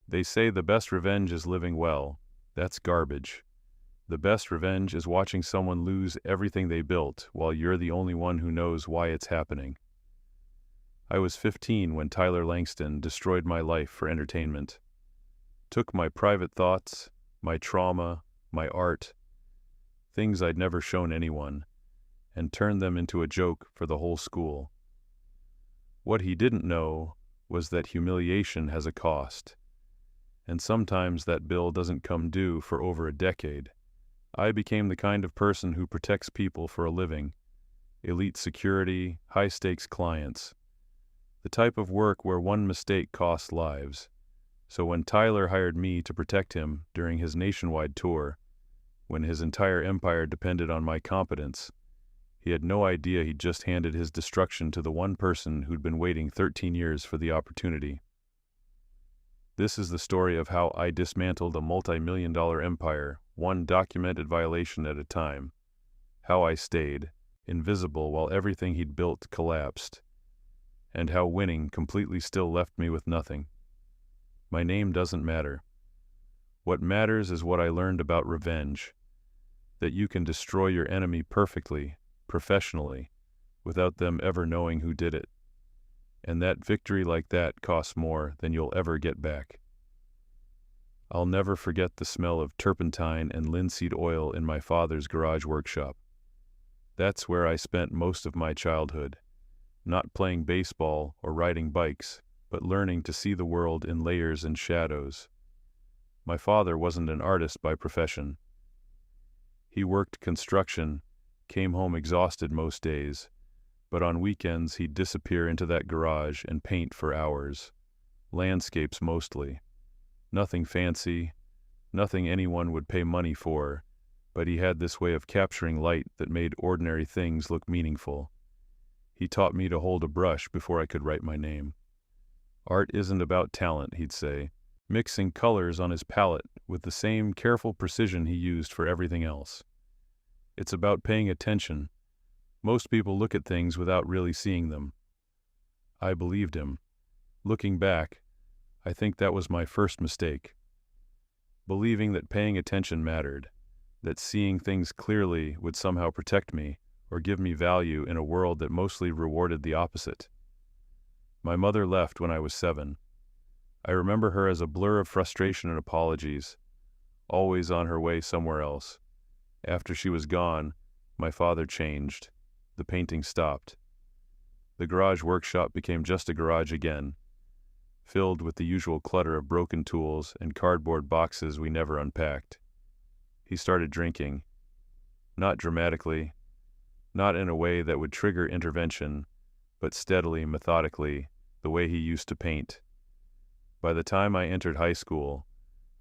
They say the best revenge is living well. That's garbage. The best revenge is watching someone lose everything they built while you're the only one who knows why it's happening. I was 15 when Tyler Langston destroyed my life for entertainment. Took my private thoughts, my trauma, my art, things I'd never shown anyone, and turned them into a joke for the whole school. What he didn't know was that humiliation has a cost, and sometimes that bill doesn't come due for over a decade. I became the kind of person who protects people for a living. Elite security, high-stakes clients. The type of work where one mistake costs lives. So when Tyler hired me to protect him during his nationwide tour, when his entire empire depended on my competence, he had no idea he'd just handed his destruction to the one person who'd been waiting 13 years for the opportunity. This is the story of how I dismantled a multi-million-dollar empire, one documented violation at a time. How I stayed invisible while everything he'd built collapsed. And how winning completely still left me with nothing. My name doesn't matter. What matters is what I learned about revenge. That you can destroy your enemy perfectly, professionally, without them ever knowing who did it. And that victory like that costs more than you'll ever get back. I'll never forget the smell of turpentine and linseed oil in my father's garage workshop. That's where I spent most of my childhood, not playing baseball or riding bikes, but learning to see the world in layers and shadows. My father wasn't an artist by profession. He worked construction, came home exhausted most days, but on weekends he'd disappear into that garage and paint for hours. Landscapes mostly. Nothing fancy, nothing anyone would pay money for, but he had this way of capturing light that made ordinary things look meaningful. He taught me to hold a brush before I could write my name. Art isn't about talent, he'd say, mixing colors on his palette with the same careful precision he used for everything else. It's about paying attention. Most people look at things without really seeing them. I believed him. Looking back, I think that was my first mistake. Believing that paying attention mattered, that seeing things clearly would somehow protect me or give me value in a world that mostly rewarded the opposite. My mother left when I was 7. I remember her as a blur of frustration and apologies, always on her way somewhere else. After she was gone, my father changed. The painting stopped. The garage workshop became just a garage again, filled with the usual clutter of broken tools and cardboard boxes we never unpacked. He started drinking. Not dramatically, not in a way that would trigger intervention, but steadily, methodically, the way he used to paint. By the time I entered high school,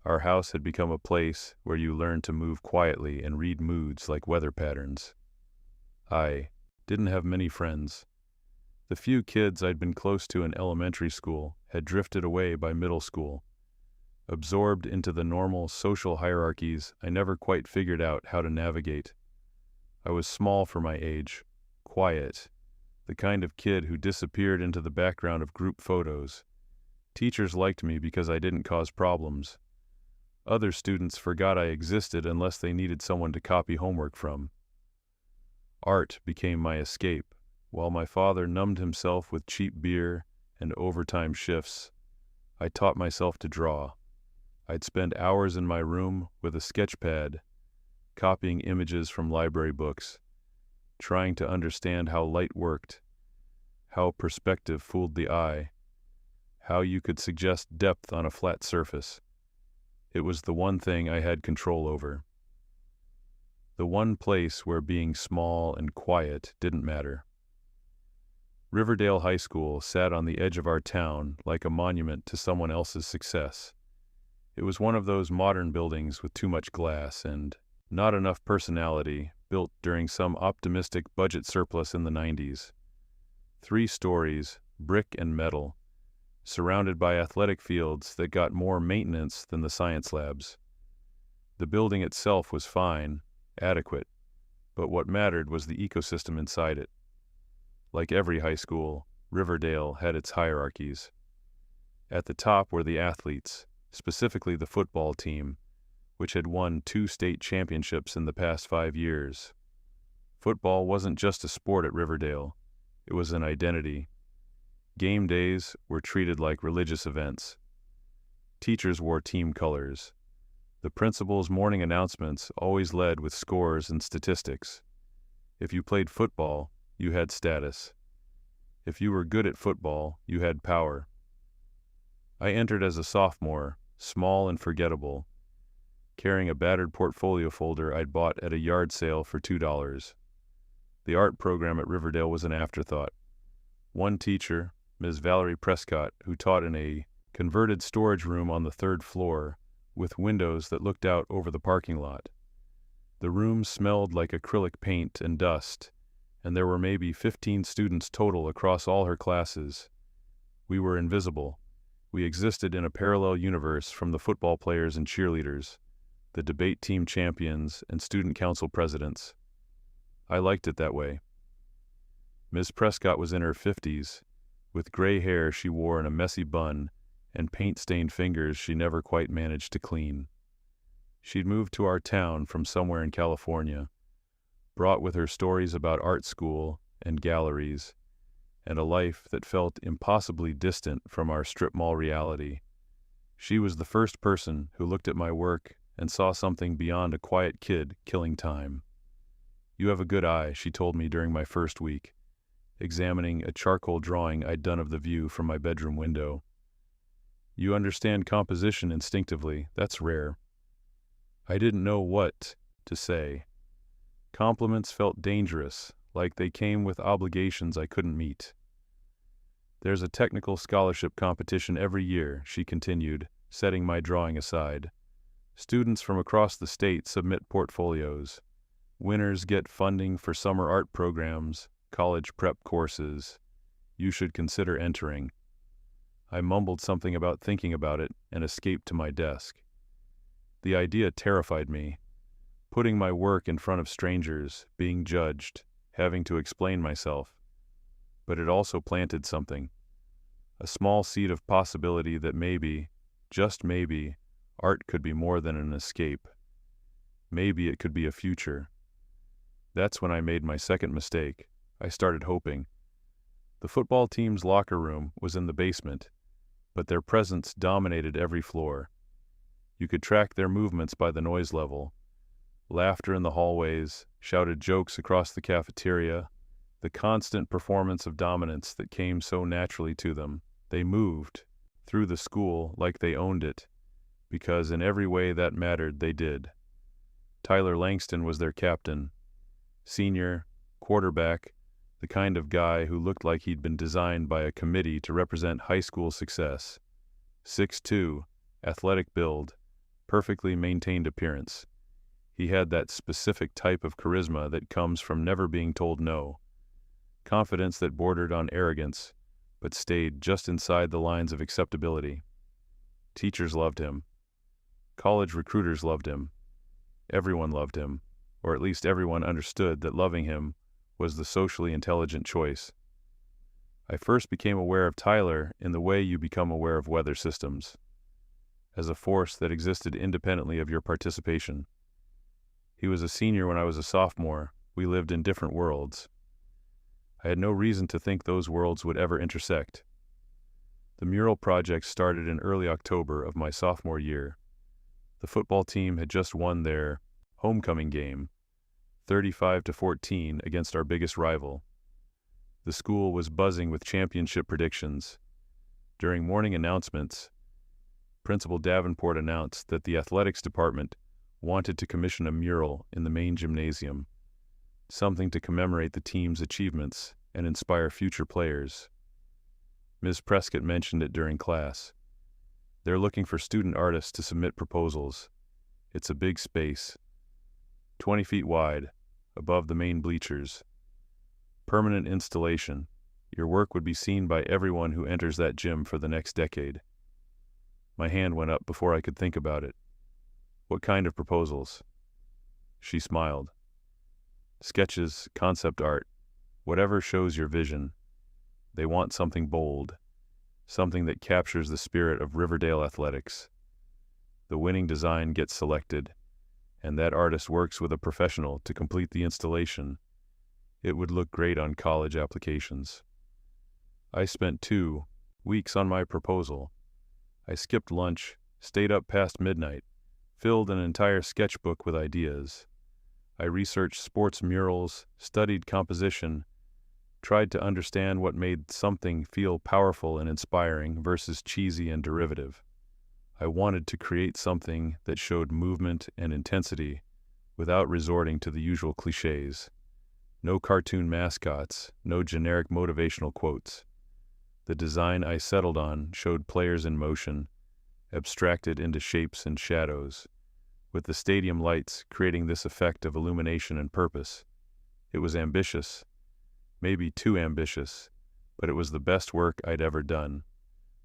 our house had become a place where you learned to move quietly and read moods like weather patterns. I didn't have many friends. The few kids I'd been close to in elementary school had drifted away by middle school. Absorbed into the normal social hierarchies I never quite figured out how to navigate. I was small for my age, quiet, the kind of kid who disappeared into the background of group photos. Teachers liked me because I didn't cause problems. Other students forgot I existed unless they needed someone to copy homework from. Art became my escape, while my father numbed himself with cheap beer and overtime shifts. I taught myself to draw. I'd spend hours in my room with a sketch pad, copying images from library books, trying to understand how light worked, how perspective fooled the eye, how you could suggest depth on a flat surface. It was the one thing I had control over. The one place where being small and quiet didn't matter. Riverdale High School sat on the edge of our town like a monument to someone else's success. It was one of those modern buildings with too much glass and not enough personality, built during some optimistic budget surplus in the 90s. 3 stories, brick and metal, surrounded by athletic fields that got more maintenance than the science labs. The building itself was fine, adequate, but what mattered was the ecosystem inside it. Like every high school, Riverdale had its hierarchies. At the top were the athletes, specifically the football team, which had won 2 state championships in the past 5 years. Football wasn't just a sport at Riverdale, it was an identity. Game days were treated like religious events. Teachers wore team colors. The principal's morning announcements always led with scores and statistics. If you played football, you had status. If you were good at football, you had power. I entered as a sophomore, small and forgettable, carrying a battered portfolio folder I'd bought at a yard sale for $2. The art program at Riverdale was an afterthought. One teacher, Ms. Valerie Prescott, who taught in a converted storage room on the 3rd floor with windows that looked out over the parking lot. The room smelled like acrylic paint and dust, and there were maybe 15 students total across all her classes. We were invisible. We existed in a parallel universe from the football players and cheerleaders, the debate team champions and student council presidents. I liked it that way. Ms. Prescott was in her 50s. With gray hair she wore in a messy bun and paint-stained fingers she never quite managed to clean. She'd moved to our town from somewhere in California, brought with her stories about art school and galleries, and a life that felt impossibly distant from our strip mall reality. She was the first person who looked at my work and saw something beyond a quiet kid killing time. "You have a good eye," she told me during my first week, examining a charcoal drawing I'd done of the view from my bedroom window. "You understand composition instinctively. That's rare." I didn't know what to say. Compliments felt dangerous, like they came with obligations I couldn't meet. "There's a technical scholarship competition every year," she continued, setting my drawing aside. "Students from across the state submit portfolios. Winners get funding for summer art programs, college prep courses. You should consider entering." I mumbled something about thinking about it and escaped to my desk. The idea terrified me. Putting my work in front of strangers, being judged, having to explain myself. But it also planted something. A small seed of possibility that maybe, just maybe, art could be more than an escape. Maybe it could be a future. That's when I made my second mistake. I started hoping. The football team's locker room was in the basement, but their presence dominated every floor. You could track their movements by the noise level. Laughter in the hallways, shouted jokes across the cafeteria, the constant performance of dominance that came so naturally to them. They moved through the school like they owned it, because in every way that mattered they did. Tyler Langston was their captain. Senior, quarterback, the kind of guy who looked like he'd been designed by a committee to represent high school success. 6'2", athletic build, perfectly maintained appearance. He had that specific type of charisma that comes from never being told no. Confidence that bordered on arrogance, but stayed just inside the lines of acceptability. Teachers loved him. College recruiters loved him. Everyone loved him, or at least everyone understood that loving him was the socially intelligent choice. I first became aware of Tyler in the way you become aware of weather systems, as a force that existed independently of your participation. He was a senior when I was a sophomore. We lived in different worlds. I had no reason to think those worlds would ever intersect. The mural project started in early October of my sophomore year. The football team had just won their homecoming game, 35-14 against our biggest rival. The school was buzzing with championship predictions. During morning announcements, Principal Davenport announced that the athletics department wanted to commission a mural in the main gymnasium, something to commemorate the team's achievements and inspire future players. Ms. Prescott mentioned it during class. They're looking for student artists to submit proposals. It's a big space, 20 feet wide, above the main bleachers. Permanent installation. Your work would be seen by everyone who enters that gym for the next decade. My hand went up before I could think about it. "What kind of proposals?" She smiled. "Sketches, concept art, whatever shows your vision. They want something bold, something that captures the spirit of Riverdale athletics. The winning design gets selected, and that artist works with a professional to complete the installation. It would look great on college applications. I spent 2 weeks on my proposal. I skipped lunch, stayed up past midnight, filled an entire sketchbook with ideas. I researched sports murals, studied composition, tried to understand what made something feel powerful and inspiring versus cheesy and derivative. I wanted to create something that showed movement and intensity without resorting to the usual cliches. No cartoon mascots, no generic motivational quotes. The design I settled on showed players in motion, abstracted into shapes and shadows, with the stadium lights creating this effect of illumination and purpose. It was ambitious, maybe too ambitious, but it was the best work I'd ever done.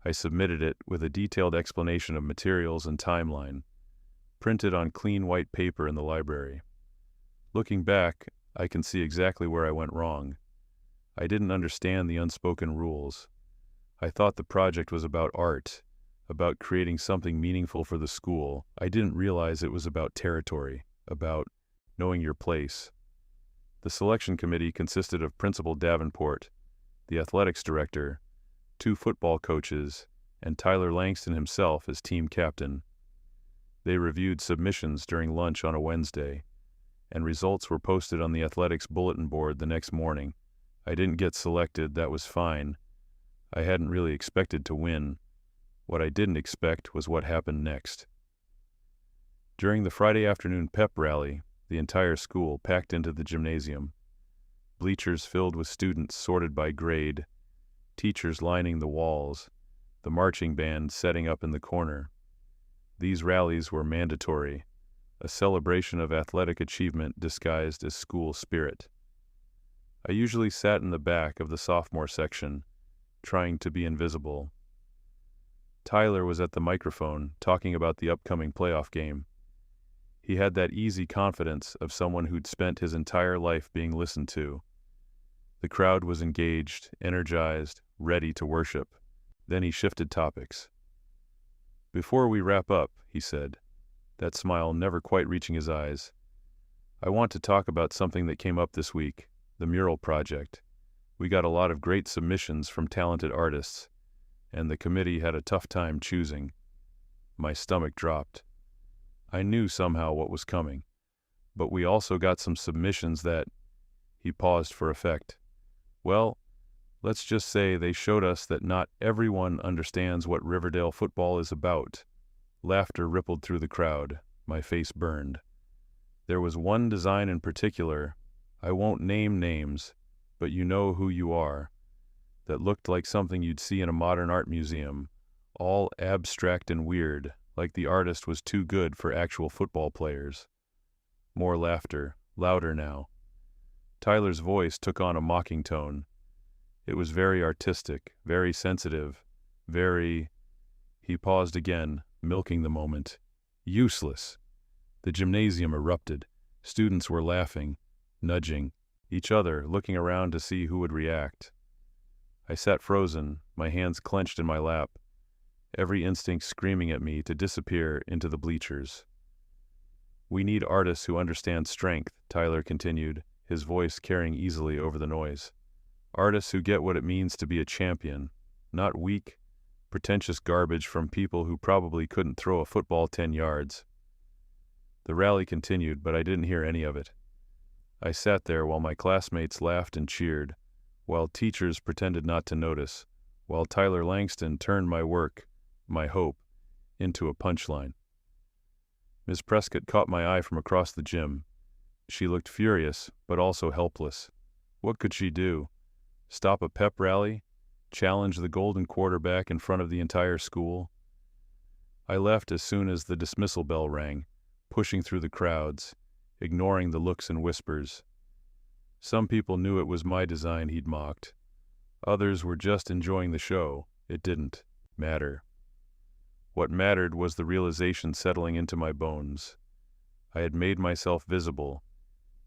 I submitted it with a detailed explanation of materials and timeline, printed on clean white paper in the library. Looking back, I can see exactly where I went wrong. I didn't understand the unspoken rules. I thought the project was about art, about creating something meaningful for the school. I didn't realize it was about territory, about knowing your place. The selection committee consisted of Principal Davenport, the athletics director, 2 football coaches, and Tyler Langston himself as team captain. They reviewed submissions during lunch on a Wednesday, and results were posted on the athletics bulletin board the next morning. I didn't get selected, that was fine. I hadn't really expected to win. What I didn't expect was what happened next. During the Friday afternoon pep rally, the entire school packed into the gymnasium. Bleachers filled with students sorted by grade, teachers lining the walls, the marching band setting up in the corner. These rallies were mandatory, a celebration of athletic achievement disguised as school spirit. I usually sat in the back of the sophomore section, trying to be invisible. Tyler was at the microphone, talking about the upcoming playoff game. He had that easy confidence of someone who'd spent his entire life being listened to. The crowd was engaged, energized, ready to worship. Then he shifted topics. "Before we wrap up," he said, that smile never quite reaching his eyes, "I want to talk about something that came up this week, the mural project. We got a lot of great submissions from talented artists, and the committee had a tough time choosing." My stomach dropped. I knew somehow what was coming, but we also got some submissions that... He paused for effect. "Well, let's just say they showed us that not everyone understands what Riverdale football is about." Laughter rippled through the crowd. My face burned. There was one design in particular, I won't name names, but you know who you are, that looked like something you'd see in a modern art museum, all abstract and weird, like the artist was too good for actual football players. More laughter, louder now. Tyler's voice took on a mocking tone. It was very artistic, very sensitive, very... He paused again, milking the moment. "Useless." The gymnasium erupted. Students were laughing, nudging each other, looking around to see who would react. I sat frozen, my hands clenched in my lap, every instinct screaming at me to disappear into the bleachers. "We need artists who understand strength," Tyler continued, his voice carrying easily over the noise. "Artists who get what it means to be a champion, not weak, pretentious garbage from people who probably couldn't throw a football 10 yards. The rally continued, but I didn't hear any of it. I sat there while my classmates laughed and cheered, while teachers pretended not to notice, while Tyler Langston turned my work, my hope, into a punchline. Miss Prescott caught my eye from across the gym. She looked furious, but also helpless. What could she do? Stop a pep rally? Challenge the golden quarterback in front of the entire school? I left as soon as the dismissal bell rang, pushing through the crowds, ignoring the looks and whispers. Some people knew it was my design he'd mocked. Others were just enjoying the show. It didn't matter. What mattered was the realization settling into my bones. I had made myself visible,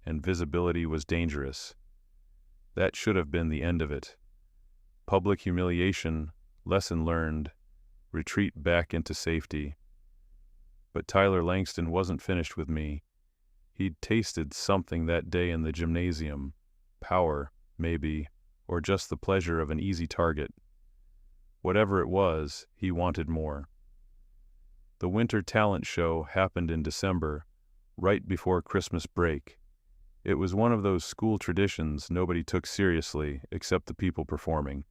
and visibility was dangerous. That should have been the end of it. Public humiliation, lesson learned, retreat back into safety. But Tyler Langston wasn't finished with me. He'd tasted something that day in the gymnasium. Power, maybe, or just the pleasure of an easy target. Whatever it was, he wanted more. The winter talent show happened in December, right before Christmas break. It was one of those school traditions nobody took seriously except the people performing.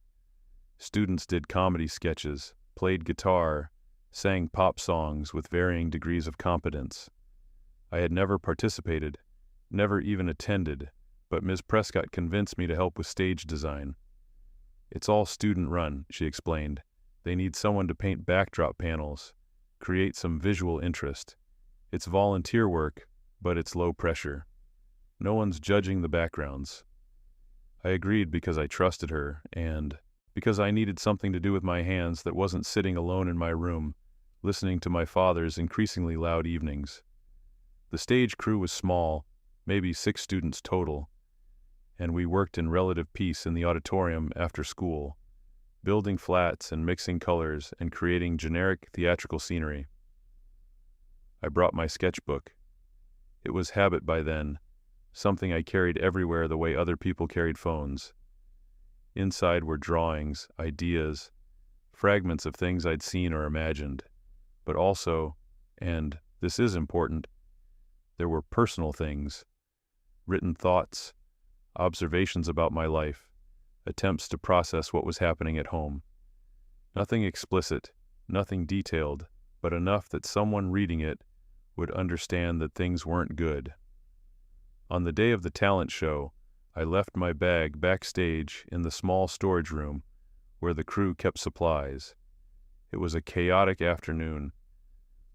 Students did comedy sketches, played guitar, sang pop songs with varying degrees of competence. I had never participated, never even attended, but Ms. Prescott convinced me to help with stage design. "It's all student-run," she explained. "They need someone to paint backdrop panels, create some visual interest. It's volunteer work, but it's low pressure. No one's judging the backgrounds." I agreed because I trusted her, and because I needed something to do with my hands that wasn't sitting alone in my room, listening to my father's increasingly loud evenings. The stage crew was small, maybe 6 students total, and we worked in relative peace in the auditorium after school, building flats and mixing colors and creating generic theatrical scenery. I brought my sketchbook. It was habit by then, something I carried everywhere the way other people carried phones. Inside were drawings, ideas, fragments of things I'd seen or imagined, but also, and this is important, there were personal things, written thoughts, observations about my life, attempts to process what was happening at home. Nothing explicit, nothing detailed, but enough that someone reading it would understand that things weren't good. On the day of the talent show, I left my bag backstage in the small storage room where the crew kept supplies. It was a chaotic afternoon.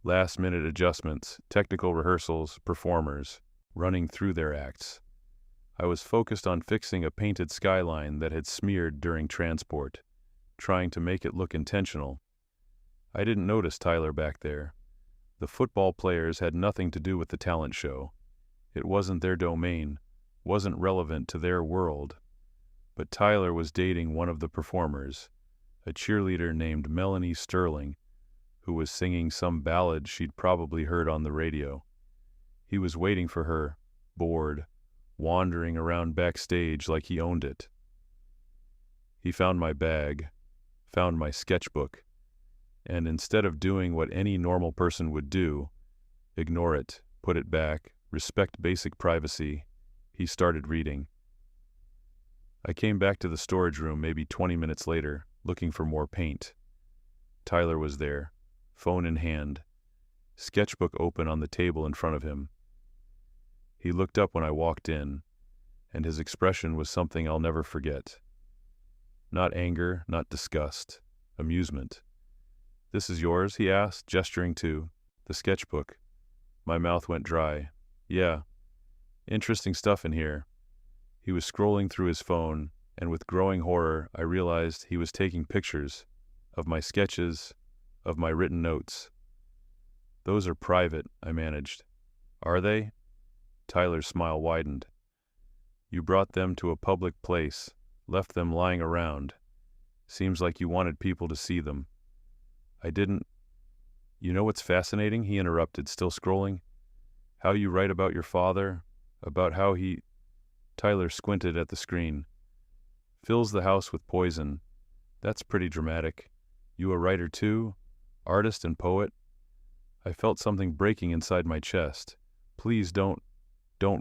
Last-minute adjustments, technical rehearsals, performers, running through their acts. I was focused on fixing a painted skyline that had smeared during transport, trying to make it look intentional. I didn't notice Tyler back there. The football players had nothing to do with the talent show. It wasn't their domain, wasn't relevant to their world. But Tyler was dating one of the performers, a cheerleader named Melanie Sterling, who was singing some ballad she'd probably heard on the radio. He was waiting for her, bored, wandering around backstage like he owned it. He found my bag, found my sketchbook, and instead of doing what any normal person would do, ignore it, put it back, respect basic privacy, he started reading. I came back to the storage room maybe 20 minutes later, looking for more paint. Tyler was there, phone in hand, sketchbook open on the table in front of him. He looked up when I walked in, and his expression was something I'll never forget. Not anger, not disgust, amusement. "This is yours?" he asked, gesturing to the sketchbook. My mouth went dry. "Yeah. Interesting stuff in here." He was scrolling through his phone, and with growing horror, I realized he was taking pictures of my sketches, of my written notes. "Those are private," I managed. "Are they?" Tyler's smile widened. "You brought them to a public place, left them lying around. Seems like you wanted people to see them." I didn't. "You know what's fascinating?" he interrupted, still scrolling. "How you write about your father, about how he—" Tyler squinted at the screen. "Fills the house with poison. That's pretty dramatic. You a writer too? Artist and poet?" I felt something breaking inside my chest. "Please don't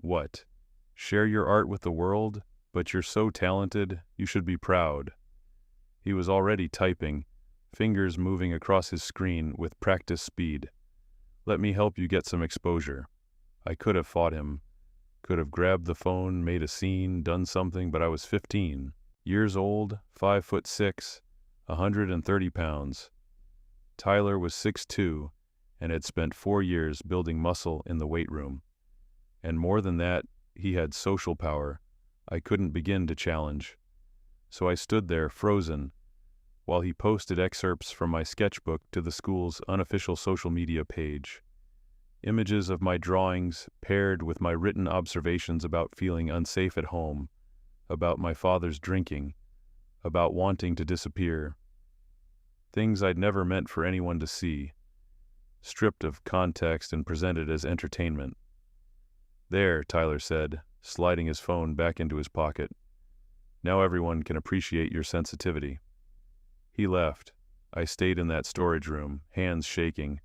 what? Share your art with the world? But you're so talented, you should be proud." He was already typing, fingers moving across his screen with practiced speed. "Let me help you get some exposure." I could have fought him, could have grabbed the phone, made a scene, done something, but I was 15, years old, 5'6", 130 pounds. Tyler was 6'2", and had spent 4 years building muscle in the weight room. And more than that, he had social power I couldn't begin to challenge. So I stood there, frozen, while he posted excerpts from my sketchbook to the school's unofficial social media page. Images of my drawings paired with my written observations about feeling unsafe at home, about my father's drinking, about wanting to disappear. Things I'd never meant for anyone to see. stripped of context and presented as entertainment. "There," Tyler said, sliding his phone back into his pocket. "Now everyone can appreciate your sensitivity." He left. I stayed in that storage room, hands shaking,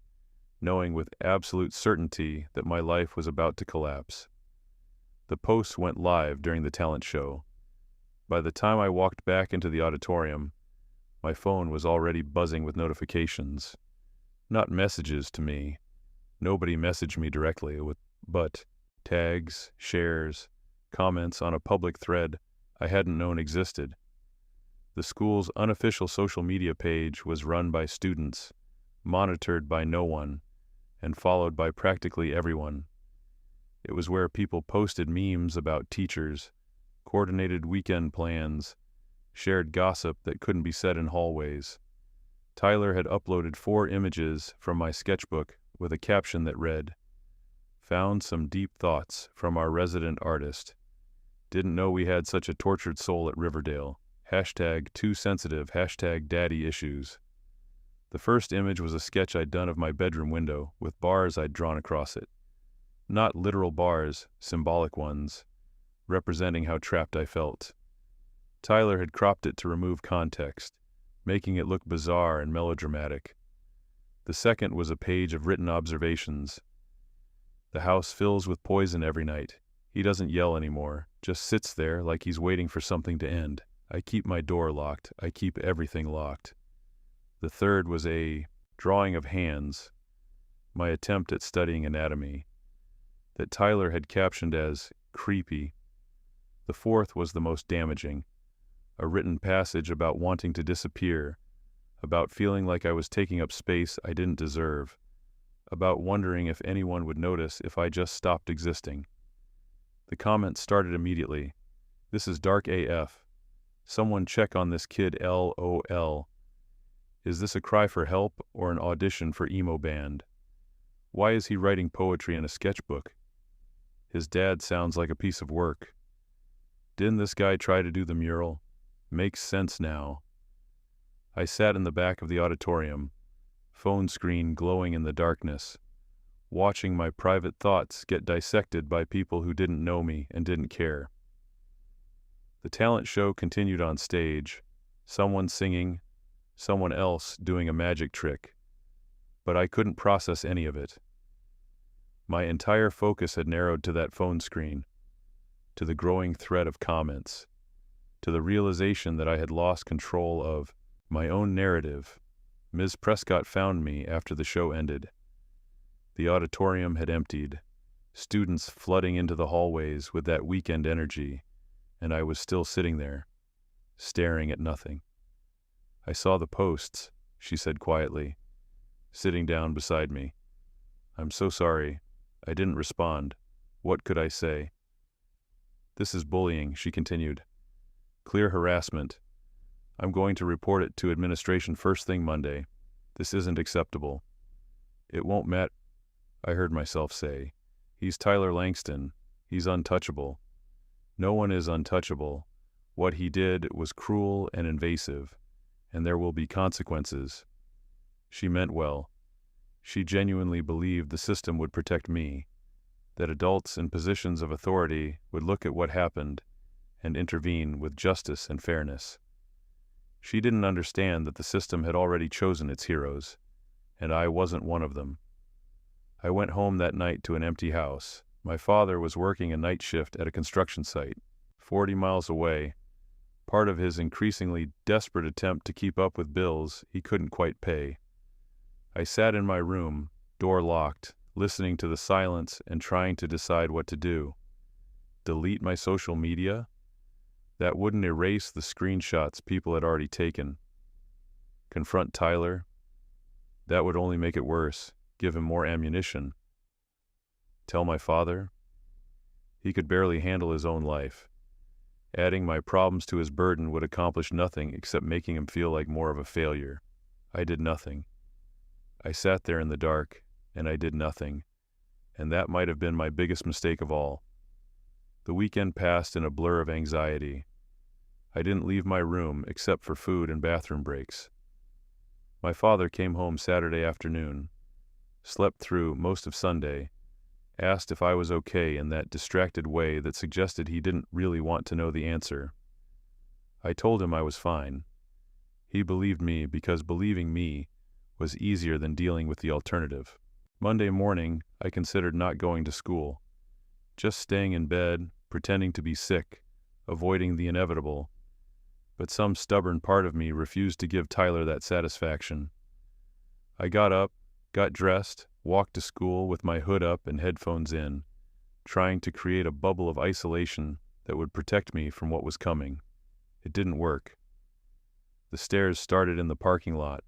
knowing with absolute certainty that my life was about to collapse. The posts went live during the talent show. By the time I walked back into the auditorium, my phone was already buzzing with notifications. Not messages to me. Nobody messaged me directly, but tags, shares, comments on a public thread I hadn't known existed. The school's unofficial social media page was run by students, monitored by no one, and followed by practically everyone. It was where people posted memes about teachers, coordinated weekend plans, shared gossip that couldn't be said in hallways. Tyler had uploaded 4 images from my sketchbook with a caption that read, "Found some deep thoughts from our resident artist. Didn't know we had such a tortured soul at Riverdale. #too-sensitive, #daddy issues." The first image was a sketch I'd done of my bedroom window, with bars I'd drawn across it. Not literal bars, symbolic ones, representing how trapped I felt. Tyler had cropped it to remove context, making it look bizarre and melodramatic. The second was a page of written observations. "The house fills with poison every night. He doesn't yell anymore, just sits there like he's waiting for something to end. I keep my door locked. I keep everything locked." The third was a drawing of hands, my attempt at studying anatomy, that Tyler had captioned as "creepy." The fourth was the most damaging, a written passage about wanting to disappear, about feeling like I was taking up space I didn't deserve, about wondering if anyone would notice if I just stopped existing. The comments started immediately. "This is dark AF. Someone check on this kid, LOL. Is this a cry for help or an audition for emo band? Why is he writing poetry in a sketchbook? His dad sounds like a piece of work. Didn't this guy try to do the mural? Makes sense now." I sat in the back of the auditorium, phone screen glowing in the darkness, watching my private thoughts get dissected by people who didn't know me and didn't care. The talent show continued on stage, someone singing, someone else doing a magic trick, but I couldn't process any of it. My entire focus had narrowed to that phone screen, to the growing thread of comments, to the realization that I had lost control of my own narrative. Ms. Prescott found me after the show ended. The auditorium had emptied, students flooding into the hallways with that weekend energy, and I was still sitting there, staring at nothing. "I saw the posts," she said quietly, sitting down beside me. "I'm so sorry. I didn't respond. What could I say?" "This is bullying," she continued. "Clear harassment. I'm going to report it to administration first thing Monday. This isn't acceptable." "It won't matter," I heard myself say. "He's Tyler Langston. He's untouchable." "No one is untouchable. What he did was cruel and invasive, and there will be consequences." She meant well. She genuinely believed the system would protect me, that adults in positions of authority would look at what happened and intervene with justice and fairness. She didn't understand that the system had already chosen its heroes, and I wasn't one of them. I went home that night to an empty house. My father was working a night shift at a construction site, 40 miles away, part of his increasingly desperate attempt to keep up with bills he couldn't quite pay. I sat in my room, door locked, listening to the silence and trying to decide what to do. Delete my social media? That wouldn't erase the screenshots people had already taken. Confront Tyler? That would only make it worse, give him more ammunition. Tell my father? He could barely handle his own life. Adding my problems to his burden would accomplish nothing except making him feel like more of a failure. I did nothing. I sat there in the dark, and I did nothing, and that might have been my biggest mistake of all. The weekend passed in a blur of anxiety. I didn't leave my room except for food and bathroom breaks. My father came home Saturday afternoon. slept through most of Sunday, asked if I was okay in that distracted way that suggested he didn't really want to know the answer. I told him I was fine. He believed me because believing me was easier than dealing with the alternative. Monday morning, I considered not going to school, just staying in bed, pretending to be sick, avoiding the inevitable. But some stubborn part of me refused to give Tyler that satisfaction. I got up, got dressed, walked to school with my hood up and headphones in, trying to create a bubble of isolation that would protect me from what was coming. It didn't work. The stares started in the parking lot,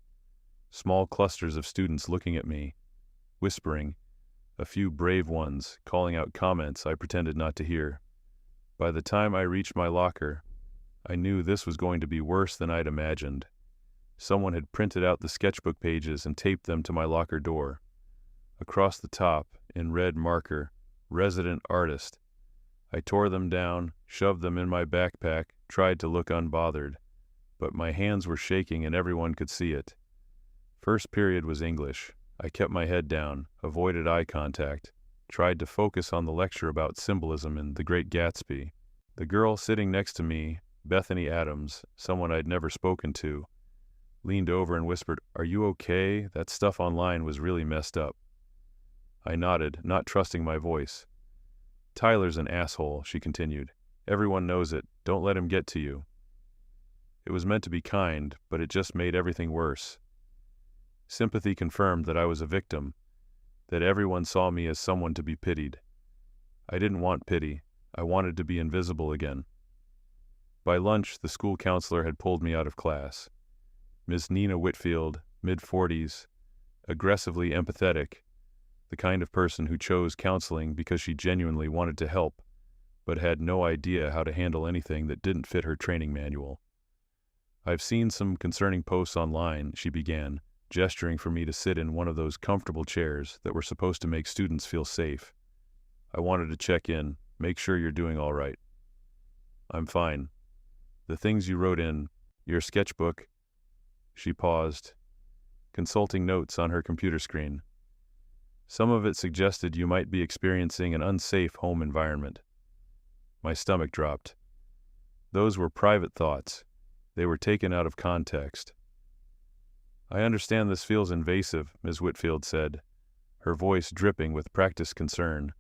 small clusters of students looking at me, whispering, a few brave ones calling out comments I pretended not to hear. By the time I reached my locker, I knew this was going to be worse than I'd imagined. Someone had printed out the sketchbook pages and taped them to my locker door. Across the top, in red marker, resident artist. I tore them down, shoved them in my backpack, tried to look unbothered. But my hands were shaking and everyone could see it. First period was English. I kept my head down, avoided eye contact, tried to focus on the lecture about symbolism in The Great Gatsby. The girl sitting next to me, Bethany Adams, someone I'd never spoken to, leaned over and whispered, "Are you okay? That stuff online was really messed up." I nodded, not trusting my voice. "Tyler's an asshole," she continued. "Everyone knows it. Don't let him get to you." It was meant to be kind, but it just made everything worse. Sympathy confirmed that I was a victim, that everyone saw me as someone to be pitied. I didn't want pity. I wanted to be invisible again. By lunch, the school counselor had pulled me out of class. Miss Nina Whitfield, mid-40s, aggressively empathetic, the kind of person who chose counseling because she genuinely wanted to help, but had no idea how to handle anything that didn't fit her training manual. "I've seen some concerning posts online," she began, gesturing for me to sit in one of those comfortable chairs that were supposed to make students feel safe. "I wanted to check in, make sure you're doing all right." "I'm fine. The things you wrote in your sketchbook." She paused, consulting notes on her computer screen. "Some of it suggested you might be experiencing an unsafe home environment." My stomach dropped. Those were private thoughts. They were taken out of context. "I understand this feels invasive," Ms. Whitfield said, her voice dripping with practiced concern.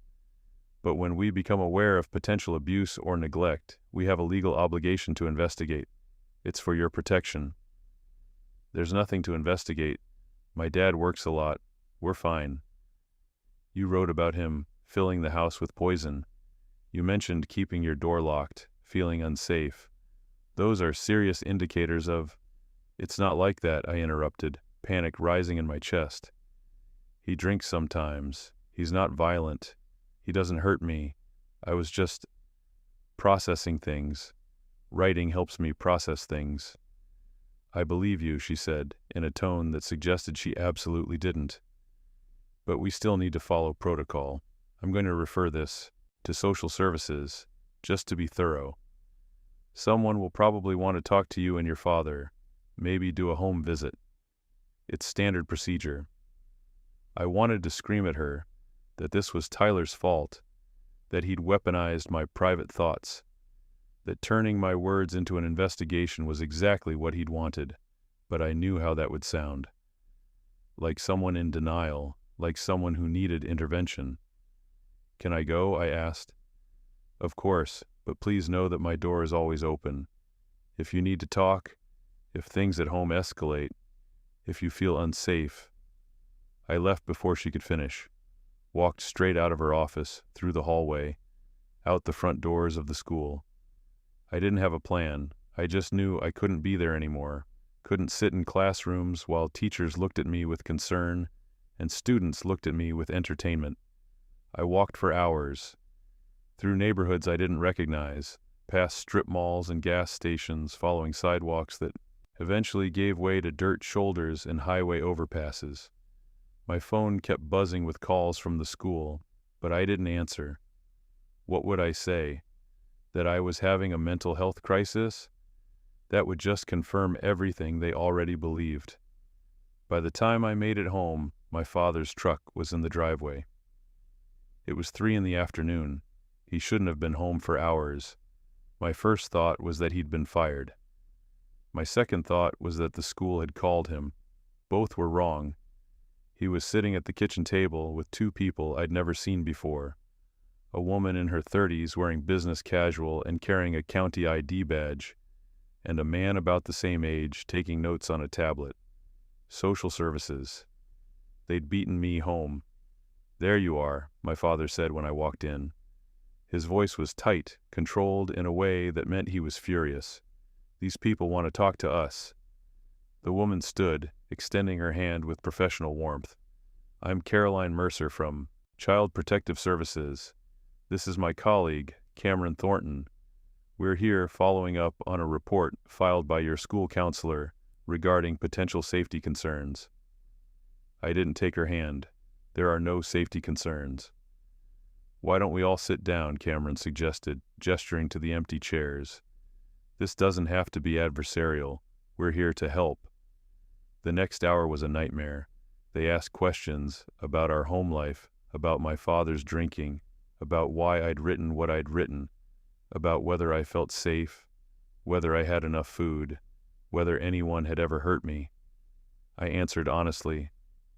"But when we become aware of potential abuse or neglect, we have a legal obligation to investigate. It's for your protection." "There's nothing to investigate. My dad works a lot. We're fine." "You wrote about him filling the house with poison. You mentioned keeping your door locked, feeling unsafe. Those are serious indicators of—" "It's not like that," I interrupted, panic rising in my chest. "He drinks sometimes. He's not violent. He doesn't hurt me. I was just processing things. Writing helps me process things." "I believe you," she said, in a tone that suggested she absolutely didn't. "But we still need to follow protocol. I'm going to refer this to social services, just to be thorough. Someone will probably want to talk to you and your father, maybe do a home visit. It's standard procedure." I wanted to scream at her that this was Tyler's fault, that he'd weaponized my private thoughts, that turning my words into an investigation was exactly what he'd wanted, but I knew how that would sound. Like someone in denial, like someone who needed intervention. "Can I go?" I asked. "Of course, but please know that my door is always open. If you need to talk, if things at home escalate, if you feel unsafe." I left before she could finish, walked straight out of her office, through the hallway, out the front doors of the school. I didn't have a plan. I just knew I couldn't be there anymore, couldn't sit in classrooms while teachers looked at me with concern and students looked at me with entertainment. I walked for hours, through neighborhoods I didn't recognize, past strip malls and gas stations, following sidewalks that eventually gave way to dirt shoulders and highway overpasses. My phone kept buzzing with calls from the school, but I didn't answer. What would I say? That I was having a mental health crisis? That would just confirm everything they already believed. By the time I made it home, My father's truck was in the driveway. It was 3 in the afternoon. He shouldn't have been home for hours. My first thought was that he'd been fired. My second thought was that the school had called him. Both were wrong. He was sitting at the kitchen table with 2 people I'd never seen before. A woman in her 30s wearing business casual and carrying a county ID badge, and a man about the same age taking notes on a tablet. Social services. They'd beaten me home. "There you are," my father said when I walked in. His voice was tight, controlled in a way that meant he was furious. "These people want to talk to us." The woman stood, extending her hand with professional warmth. "I'm Caroline Mercer from Child Protective Services. This is my colleague, Cameron Thornton. We're here following up on a report filed by your school counselor regarding potential safety concerns." I didn't take her hand. "There are no safety concerns." "Why don't we all sit down?" Cameron suggested, gesturing to the empty chairs. "This doesn't have to be adversarial. We're here to help." The next hour was a nightmare. They asked questions about our home life, about my father's drinking, about why I'd written what I'd written, about whether I felt safe, whether I had enough food, whether anyone had ever hurt me. I answered honestly.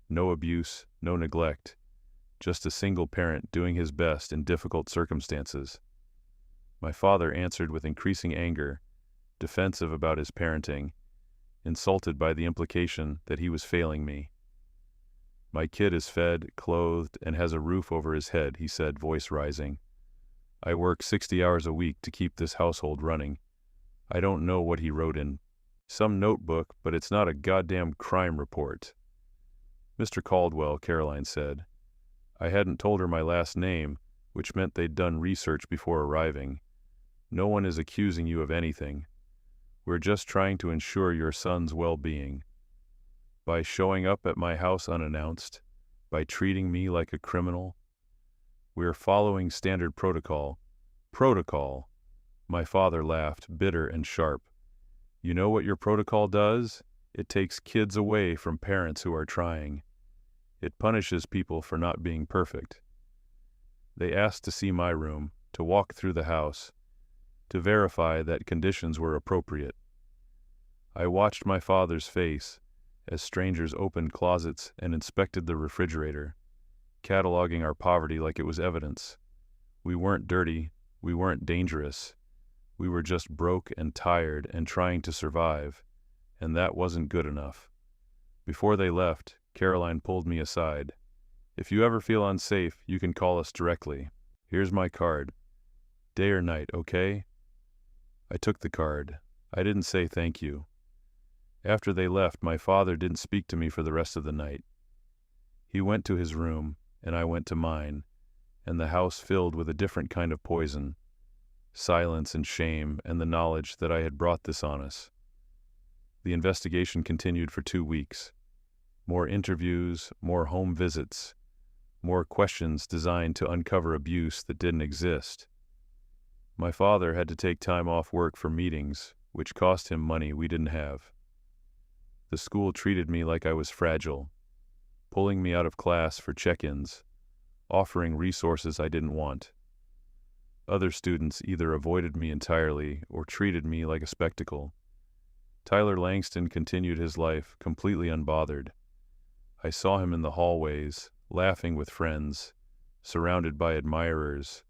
No abuse, no neglect. Just a single parent doing his best in difficult circumstances. My father answered with increasing anger, defensive about his parenting, insulted by the implication that he was failing me. "My kid is fed, clothed, and has a roof over his head," he said, voice rising. "I work 60 hours a week to keep this household running. I don't know what he wrote in some notebook, but it's not a goddamn crime report." "Mr. Caldwell," Caroline said. I hadn't told her my last name, which meant they'd done research before arriving. "No one is accusing you of anything. We're just trying to ensure your son's well-being. By showing up at my house unannounced, by treating me like a criminal, we're following standard protocol." "Protocol?" My father laughed, bitter and sharp. "You know what your protocol does? It takes kids away from parents who are trying. It punishes people for not being perfect." They asked to see my room, to walk through the house, to verify that conditions were appropriate. I watched my father's face as strangers opened closets and inspected the refrigerator, cataloging our poverty like it was evidence. We weren't dirty, we weren't dangerous. We were just broke and tired and trying to survive, and that wasn't good enough. Before they left, Caroline pulled me aside. "If you ever feel unsafe, you can call us directly. Here's my card. Day or night, okay?" I took the card. I didn't say thank you. After they left, my father didn't speak to me for the rest of the night. He went to his room, and I went to mine, and the house filled with a different kind of poison. Silence and shame, and the knowledge that I had brought this on us. The investigation continued for 2 weeks. More interviews, more home visits, more questions designed to uncover abuse that didn't exist. My father had to take time off work for meetings, which cost him money we didn't have. The school treated me like I was fragile, pulling me out of class for check-ins, offering resources I didn't want. Other students either avoided me entirely or treated me like a spectacle. Tyler Langston continued his life completely unbothered. I saw him in the hallways, laughing with friends, surrounded by admirers.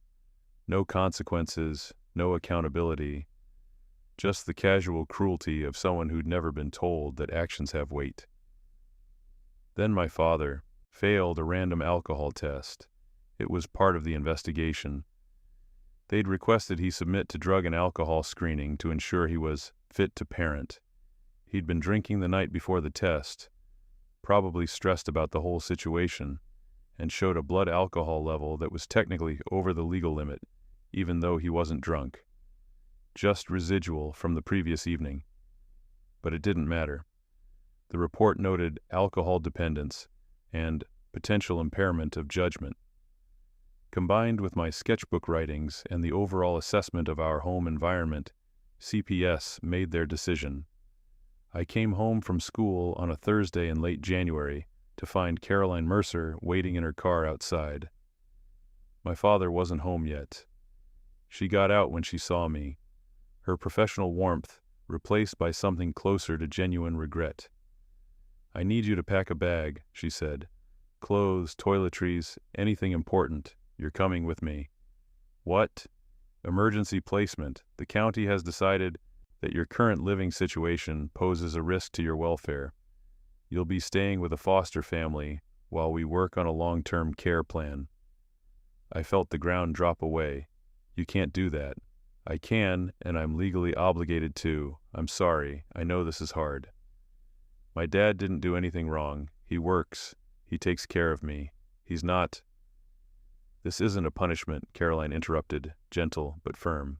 No consequences, no accountability, just the casual cruelty of someone who'd never been told that actions have weight. Then my father failed a random alcohol test. It was part of the investigation. They'd requested he submit to drug and alcohol screening to ensure he was fit to parent. He'd been drinking the night before the test, probably stressed about the whole situation, and showed a blood alcohol level that was technically over the legal limit, even though he wasn't drunk. Just residual from the previous evening. But it didn't matter. The report noted alcohol dependence and potential impairment of judgment. Combined with my sketchbook writings and the overall assessment of our home environment, CPS made their decision. I came home from school on a Thursday in late January, to find Caroline Mercer waiting in her car outside. My father wasn't home yet. She got out when she saw me, her professional warmth replaced by something closer to genuine regret. "I need you to pack a bag," she said. "Clothes, toiletries, anything important. You're coming with me." "What?" "Emergency placement. The county has decided that your current living situation poses a risk to your welfare. You'll be staying with a foster family while we work on a long-term care plan." I felt the ground drop away. "You can't do that." "I can, and I'm legally obligated to. I'm sorry. I know this is hard." "My dad didn't do anything wrong. He works. He takes care of me. He's not—" "This isn't a punishment," Caroline interrupted, gentle but firm.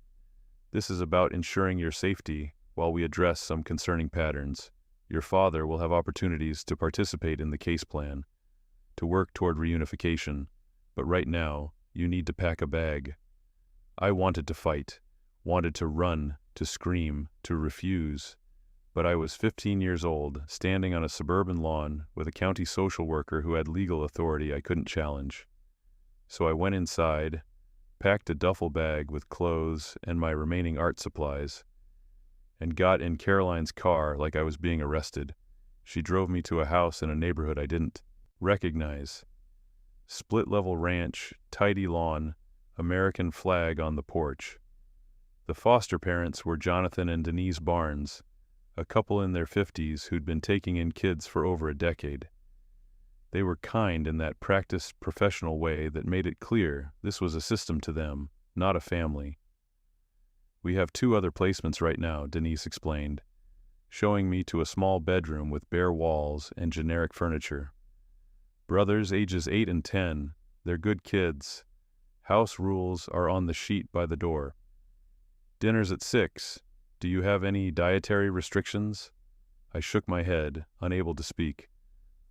"This is about ensuring your safety while we address some concerning patterns. Your father will have opportunities to participate in the case plan, to work toward reunification, but right now, you need to pack a bag." I wanted to fight, wanted to run, to scream, to refuse, but I was 15 years old, standing on a suburban lawn with a county social worker who had legal authority I couldn't challenge. So I went inside, packed a duffel bag with clothes and my remaining art supplies, and got in Caroline's car like I was being arrested. She drove me to a house in a neighborhood I didn't recognize. Split-level ranch, tidy lawn, American flag on the porch. The foster parents were Jonathan and Denise Barnes, a couple in their 50s who'd been taking in kids for over a decade. They were kind in that practiced professional way that made it clear this was a system to them, not a family. "We have 2 other placements right now," Denise explained, showing me to a small bedroom with bare walls and generic furniture. "Brothers ages 8 and 10, they're good kids. House rules are on the sheet by the door. Dinner's at 6. Do you have any dietary restrictions?" I shook my head, unable to speak.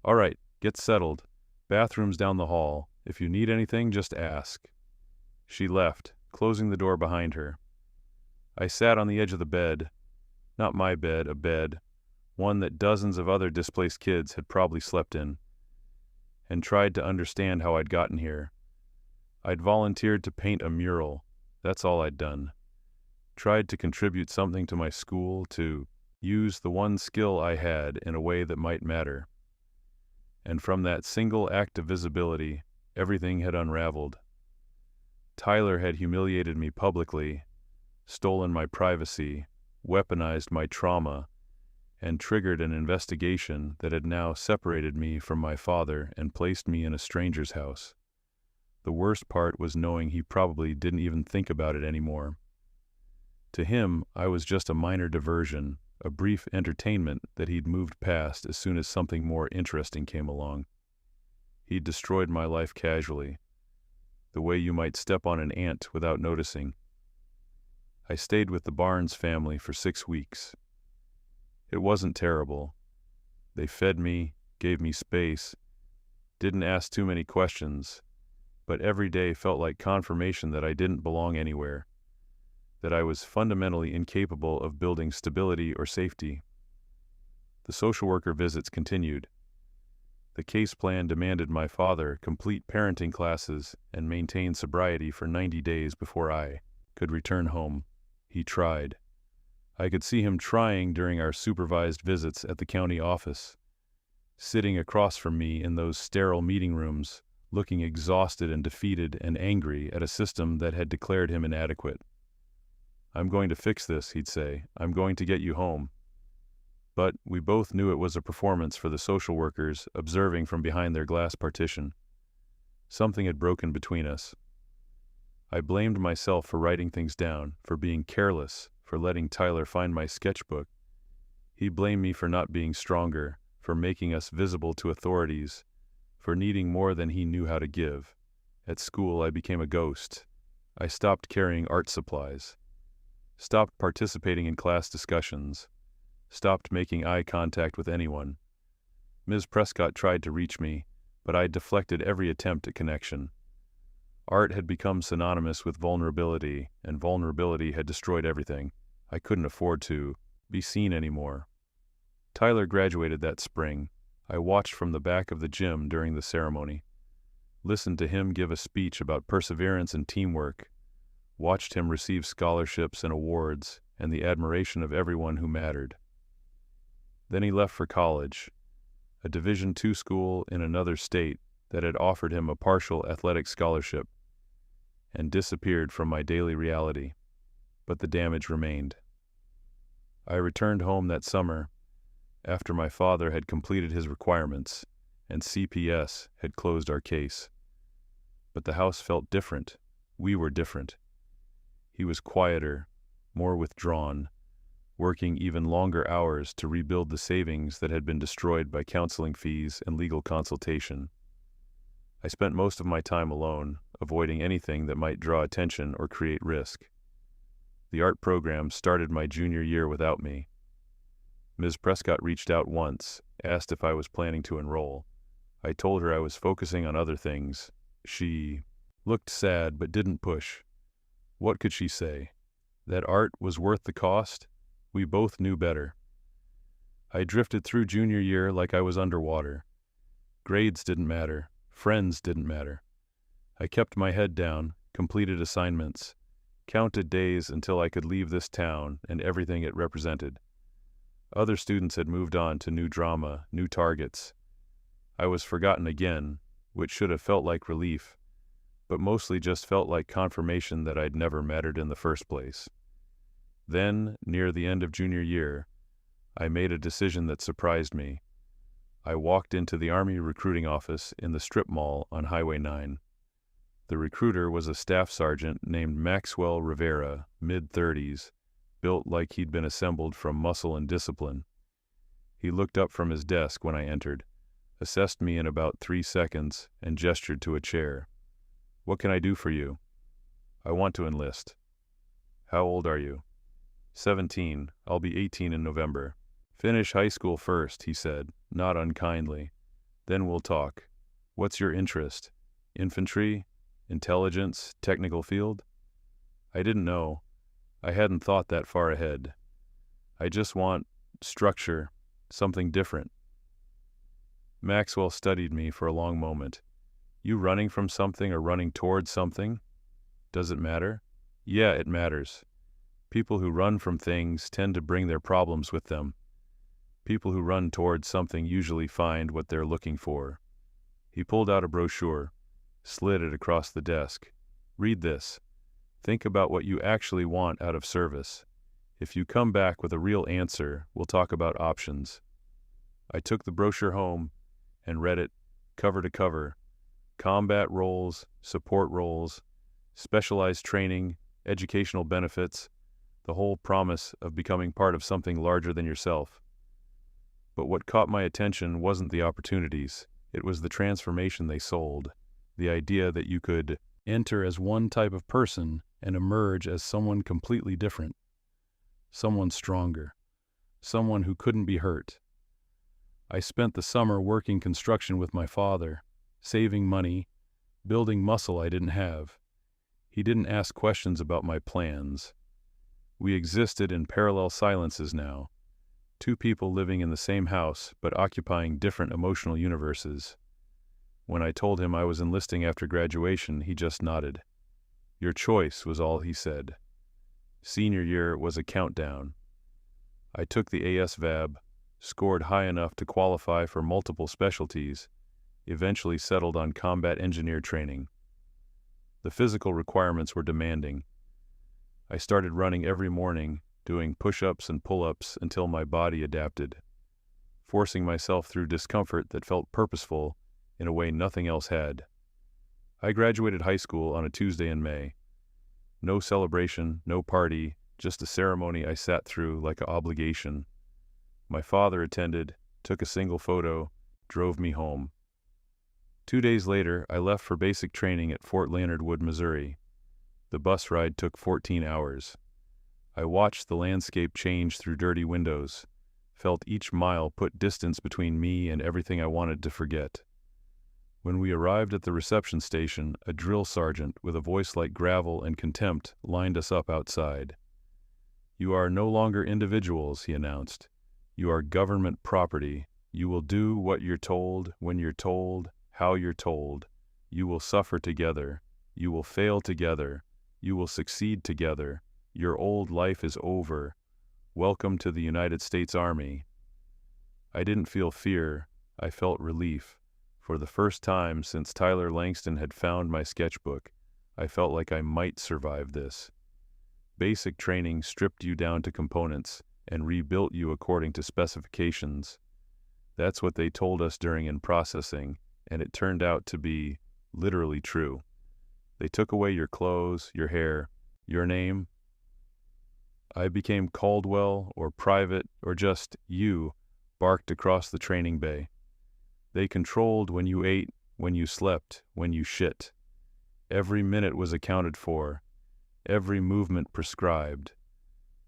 "All right, get settled. Bathroom's down the hall. If you need anything, just ask." She left, closing the door behind her. I sat on the edge of the bed. Not my bed, a bed, one that dozens of other displaced kids had probably slept in, and tried to understand how I'd gotten here. I'd volunteered to paint a mural. That's all I'd done. Tried to contribute something to my school, to use the one skill I had in a way that might matter. And from that single act of visibility, everything had unraveled. Tyler had humiliated me publicly, stolen my privacy, weaponized my trauma, and triggered an investigation that had now separated me from my father and placed me in a stranger's house. The worst part was knowing he probably didn't even think about it anymore. To him, I was just a minor diversion, a brief entertainment that he'd moved past as soon as something more interesting came along. He'd destroyed my life casually, the way you might step on an ant without noticing. I stayed with the Barnes family for 6 weeks. It wasn't terrible. They fed me, gave me space, didn't ask too many questions, but every day felt like confirmation that I didn't belong anywhere, that I was fundamentally incapable of building stability or safety. The social worker visits continued. The case plan demanded my father complete parenting classes and maintain sobriety for 90 days before I could return home. He tried. I could see him trying during our supervised visits at the county office, sitting across from me in those sterile meeting rooms, looking exhausted and defeated and angry at a system that had declared him inadequate. "I'm going to fix this," he'd say. "I'm going to get you home." But we both knew it was a performance for the social workers observing from behind their glass partition. Something had broken between us. I blamed myself for writing things down, for being careless, for letting Tyler find my sketchbook. He blamed me for not being stronger, for making us visible to authorities, for needing more than he knew how to give. At school, I became a ghost. I stopped carrying art supplies, stopped participating in class discussions, stopped making eye contact with anyone. Ms. Prescott tried to reach me, but I deflected every attempt at connection. Art had become synonymous with vulnerability, and vulnerability had destroyed everything. I couldn't afford to be seen anymore. Tyler graduated that spring. I watched from the back of the gym during the ceremony, listened to him give a speech about perseverance and teamwork, watched him receive scholarships and awards and the admiration of everyone who mattered. Then he left for college, a Division II school in another state that had offered him a partial athletic scholarship, and disappeared from my daily reality, but the damage remained. I returned home that summer after my father had completed his requirements and CPS had closed our case. But the house felt different. We were different. He was quieter, more withdrawn, working even longer hours to rebuild the savings that had been destroyed by counseling fees and legal consultation. I spent most of my time alone, avoiding anything that might draw attention or create risk. The art program started my junior year without me. Ms. Prescott reached out once, asked if I was planning to enroll. I told her I was focusing on other things. She looked sad but didn't push. What could she say? That art was worth the cost? We both knew better. I drifted through junior year like I was underwater. Grades didn't matter. Friends didn't matter. I kept my head down, completed assignments, counted days until I could leave this town and everything it represented. Other students had moved on to new drama, new targets. I was forgotten again, which should have felt like relief, but mostly just felt like confirmation that I'd never mattered in the first place. Then, near the end of junior year, I made a decision that surprised me. I walked into the Army recruiting office in the strip mall on Highway 9. The recruiter was a staff sergeant named Maxwell Rivera, mid-30s, built like he'd been assembled from muscle and discipline. He looked up from his desk when I entered, assessed me in about 3 seconds, and gestured to a chair. "What can I do for you?" "I want to enlist." "How old are you?" 17. I'll be 18 in November. "Finish high school first," he said, not unkindly. "Then we'll talk. What's your interest? Infantry? Intelligence? Technical field?" I didn't know. I hadn't thought that far ahead. I just want structure, something different. Maxwell studied me for a long moment. "You running from something or running towards something? Does it matter?" "Yeah, it matters. People who run from things tend to bring their problems with them. People who run towards something usually find what they're looking for." He pulled out a brochure, slid it across the desk. "Read this. Think about what you actually want out of service. If you come back with a real answer, we'll talk about options." I took the brochure home and read it cover to cover. Combat roles, support roles, specialized training, educational benefits, the whole promise of becoming part of something larger than yourself. But what caught my attention wasn't the opportunities. It was the transformation they sold. The idea that you could enter as one type of person and emerge as someone completely different. Someone stronger. Someone who couldn't be hurt. I spent the summer working construction with my father, saving money, building muscle I didn't have. He didn't ask questions about my plans. We existed in parallel silences now. Two people living in the same house, but occupying different emotional universes. When I told him I was enlisting after graduation, he just nodded. "Your choice," was all he said. Senior year was a countdown. I took the ASVAB, scored high enough to qualify for multiple specialties, eventually settled on combat engineer training. The physical requirements were demanding. I started running every morning, doing push-ups and pull-ups until my body adapted, forcing myself through discomfort that felt purposeful in a way nothing else had. I graduated high school on a Tuesday in May. No celebration, no party, just a ceremony I sat through like an obligation. My father attended, took a single photo, drove me home. 2 days later, I left for basic training at Fort Leonard Wood, Missouri. The bus ride took 14 hours. I watched the landscape change through dirty windows, felt each mile put distance between me and everything I wanted to forget. When we arrived at the reception station, a drill sergeant with a voice like gravel and contempt lined us up outside. "You are no longer individuals," he announced. "You are government property. You will do what you're told, when you're told, how you're told. You will suffer together. You will fail together. You will succeed together. Your old life is over. Welcome to the United States Army. I didn't feel fear. I felt relief. For the first time since Tyler Langston had found my sketchbook, I felt like I might survive this. Basic training stripped you down to components and rebuilt you according to specifications. That's what they told us during in-processing, and it turned out to be literally true. They took away your clothes, your hair, your name. I became Caldwell or Private or just you, barked across the training bay. They controlled when you ate, when you slept, when you shit. Every minute was accounted for, every movement prescribed.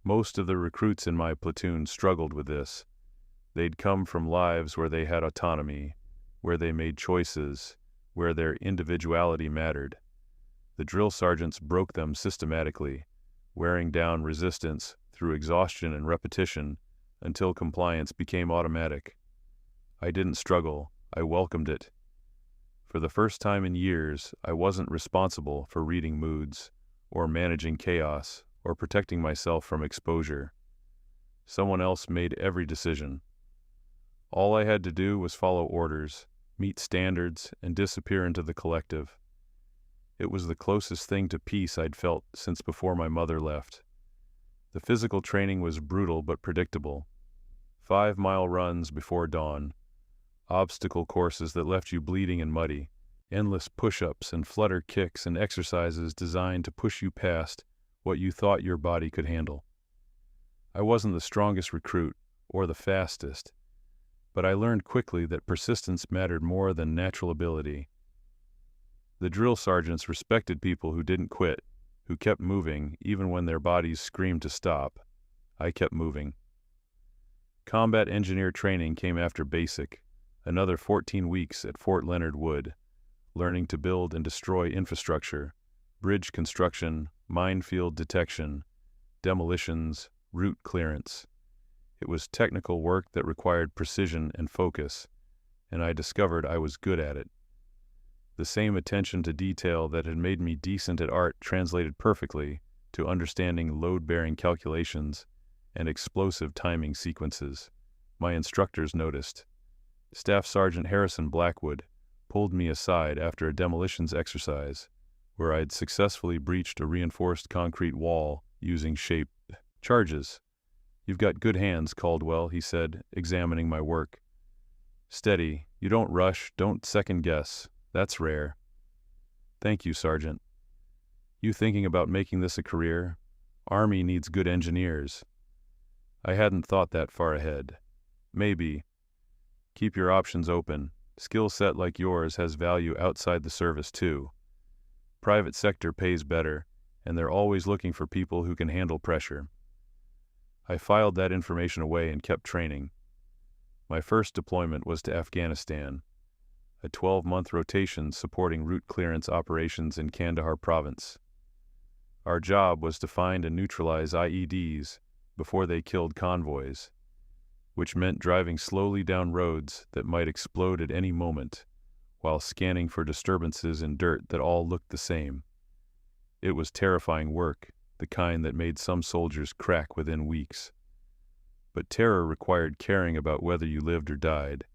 Most of the recruits in my platoon struggled with this. They'd come from lives where they had autonomy, where they made choices, where their individuality mattered. The drill sergeants broke them systematically, wearing down resistance through exhaustion and repetition until compliance became automatic. I didn't struggle, I welcomed it. For the first time in years, I wasn't responsible for reading moods, or managing chaos, or protecting myself from exposure. Someone else made every decision. All I had to do was follow orders, meet standards, and disappear into the collective. It was the closest thing to peace I'd felt since before my mother left. The physical training was brutal but predictable. 5-mile runs before dawn, obstacle courses that left you bleeding and muddy, endless push-ups and flutter kicks and exercises designed to push you past what you thought your body could handle. I wasn't the strongest recruit or the fastest, but I learned quickly that persistence mattered more than natural ability. The drill sergeants respected people who didn't quit, who kept moving even when their bodies screamed to stop. I kept moving. Combat engineer training came after basic, another 14 weeks at Fort Leonard Wood, learning to build and destroy infrastructure, bridge construction, minefield detection, demolitions, route clearance. It was technical work that required precision and focus, and I discovered I was good at it. The same attention to detail that had made me decent at art translated perfectly to understanding load-bearing calculations and explosive timing sequences. My instructors noticed. Staff Sergeant Harrison Blackwood pulled me aside after a demolitions exercise where I'd successfully breached a reinforced concrete wall using shaped charges. "You've got good hands, Caldwell," he said, examining my work. "Steady. You don't rush, don't second-guess. That's rare." "Thank you, Sergeant." "You thinking about making this a career? Army needs good engineers." I hadn't thought that far ahead. Maybe. Keep your options open. Skill set like yours has value outside the service, too. Private sector pays better, and they're always looking for people who can handle pressure. I filed that information away and kept training. My first deployment was to Afghanistan, a 12-month rotation supporting route clearance operations in Kandahar province. Our job was to find and neutralize IEDs before they killed convoys, which meant driving slowly down roads that might explode at any moment, while scanning for disturbances in dirt that all looked the same. It was terrifying work, the kind that made some soldiers crack within weeks. But terror required caring about whether you lived or died,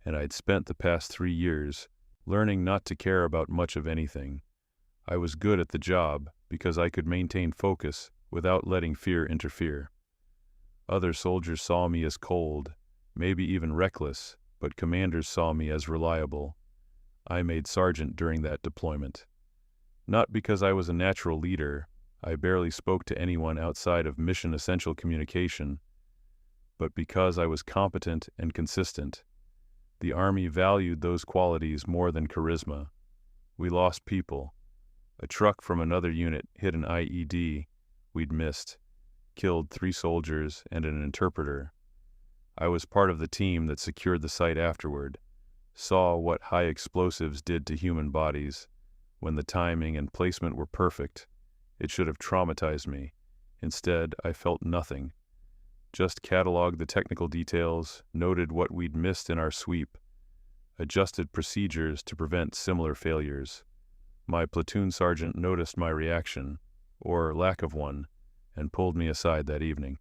and I'd spent the past 3 years learning not to care about much of anything. I was good at the job because I could maintain focus without letting fear interfere. Other soldiers saw me as cold, maybe even reckless, but commanders saw me as reliable. I made sergeant during that deployment. Not because I was a natural leader, I barely spoke to anyone outside of mission-essential communication, but because I was competent and consistent. The Army valued those qualities more than charisma. We lost people. A truck from another unit hit an IED we'd missed, killed 3 soldiers and an interpreter. I was part of the team that secured the site afterward, saw what high explosives did to human bodies. When the timing and placement were perfect, it should have traumatized me. Instead, I felt nothing. just cataloged the technical details, noted what we'd missed in our sweep, adjusted procedures to prevent similar failures. My platoon sergeant noticed my reaction, or lack of one, and pulled me aside that evening.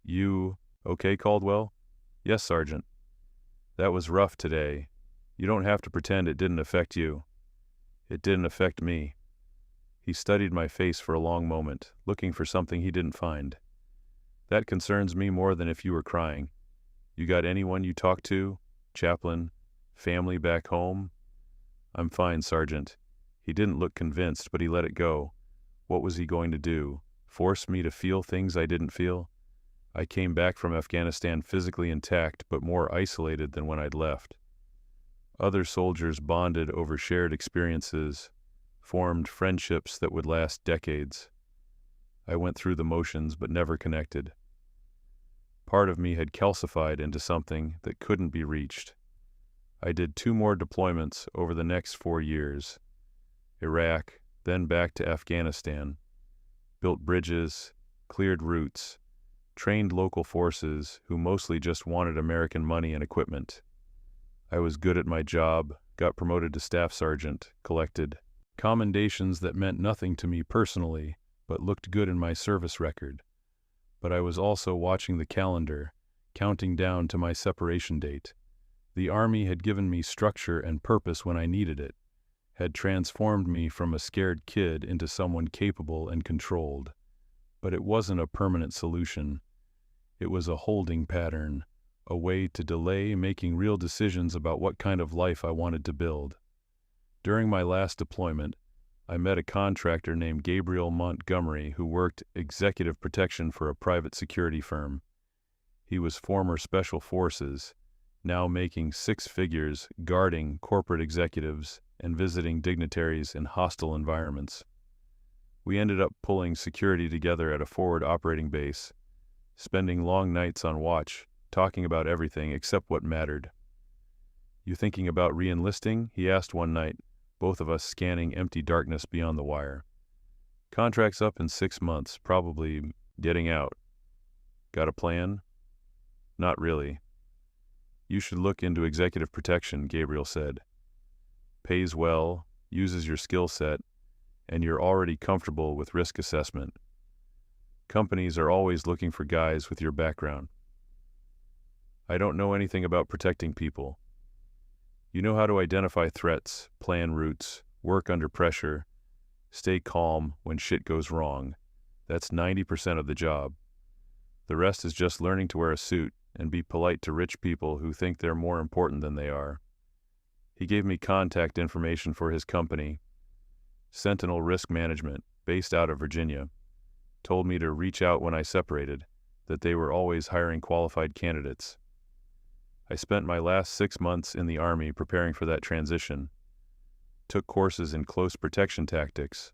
"You okay, Caldwell?" "Yes, Sergeant." "That was rough today. You don't have to pretend it didn't affect you." "It didn't affect me." He studied my face for a long moment, looking for something he didn't find. "That concerns me more than if you were crying. You got anyone you talk to? Chaplain? Family back home?" "I'm fine, Sergeant." He didn't look convinced, but he let it go. What was he going to do? Force me to feel things I didn't feel? I came back from Afghanistan physically intact, but more isolated than when I'd left. Other soldiers bonded over shared experiences, formed friendships that would last decades. I went through the motions, but never connected. Part of me had calcified into something that couldn't be reached. I did 2 more deployments over the next 4 years. Iraq, then back to Afghanistan. Built bridges, cleared routes, trained local forces who mostly just wanted American money and equipment. I was good at my job, got promoted to staff sergeant, collected commendations that meant nothing to me personally, but looked good in my service record. But I was also watching the calendar, counting down to my separation date. The Army had given me structure and purpose when I needed it, had transformed me from a scared kid into someone capable and controlled. But it wasn't a permanent solution. It was a holding pattern, a way to delay making real decisions about what kind of life I wanted to build. During my last deployment, I met a contractor named Gabriel Montgomery who worked executive protection for a private security firm. He was former Special Forces, now making 6 figures guarding corporate executives and visiting dignitaries in hostile environments. We ended up pulling security together at a forward operating base, spending long nights on watch, talking about everything except what mattered. "You thinking about re-enlisting?" he asked one night, both of us scanning empty darkness beyond the wire. "Contract's up in 6 months, probably getting out." "Got a plan?" "Not really." "You should look into executive protection," Gabriel said. "Pays well, uses your skill set, and you're already comfortable with risk assessment. Companies are always looking for guys with your background." "I don't know anything about protecting people." "You know how to identify threats, plan routes, work under pressure, stay calm when shit goes wrong. That's 90% of the job. The rest is just learning to wear a suit and be polite to rich people who think they're more important than they are." He gave me contact information for his company, Sentinel Risk Management, based out of Virginia. Told me to reach out when I separated, that they were always hiring qualified candidates. I spent my last 6 months in the Army preparing for that transition, took courses in close protection tactics,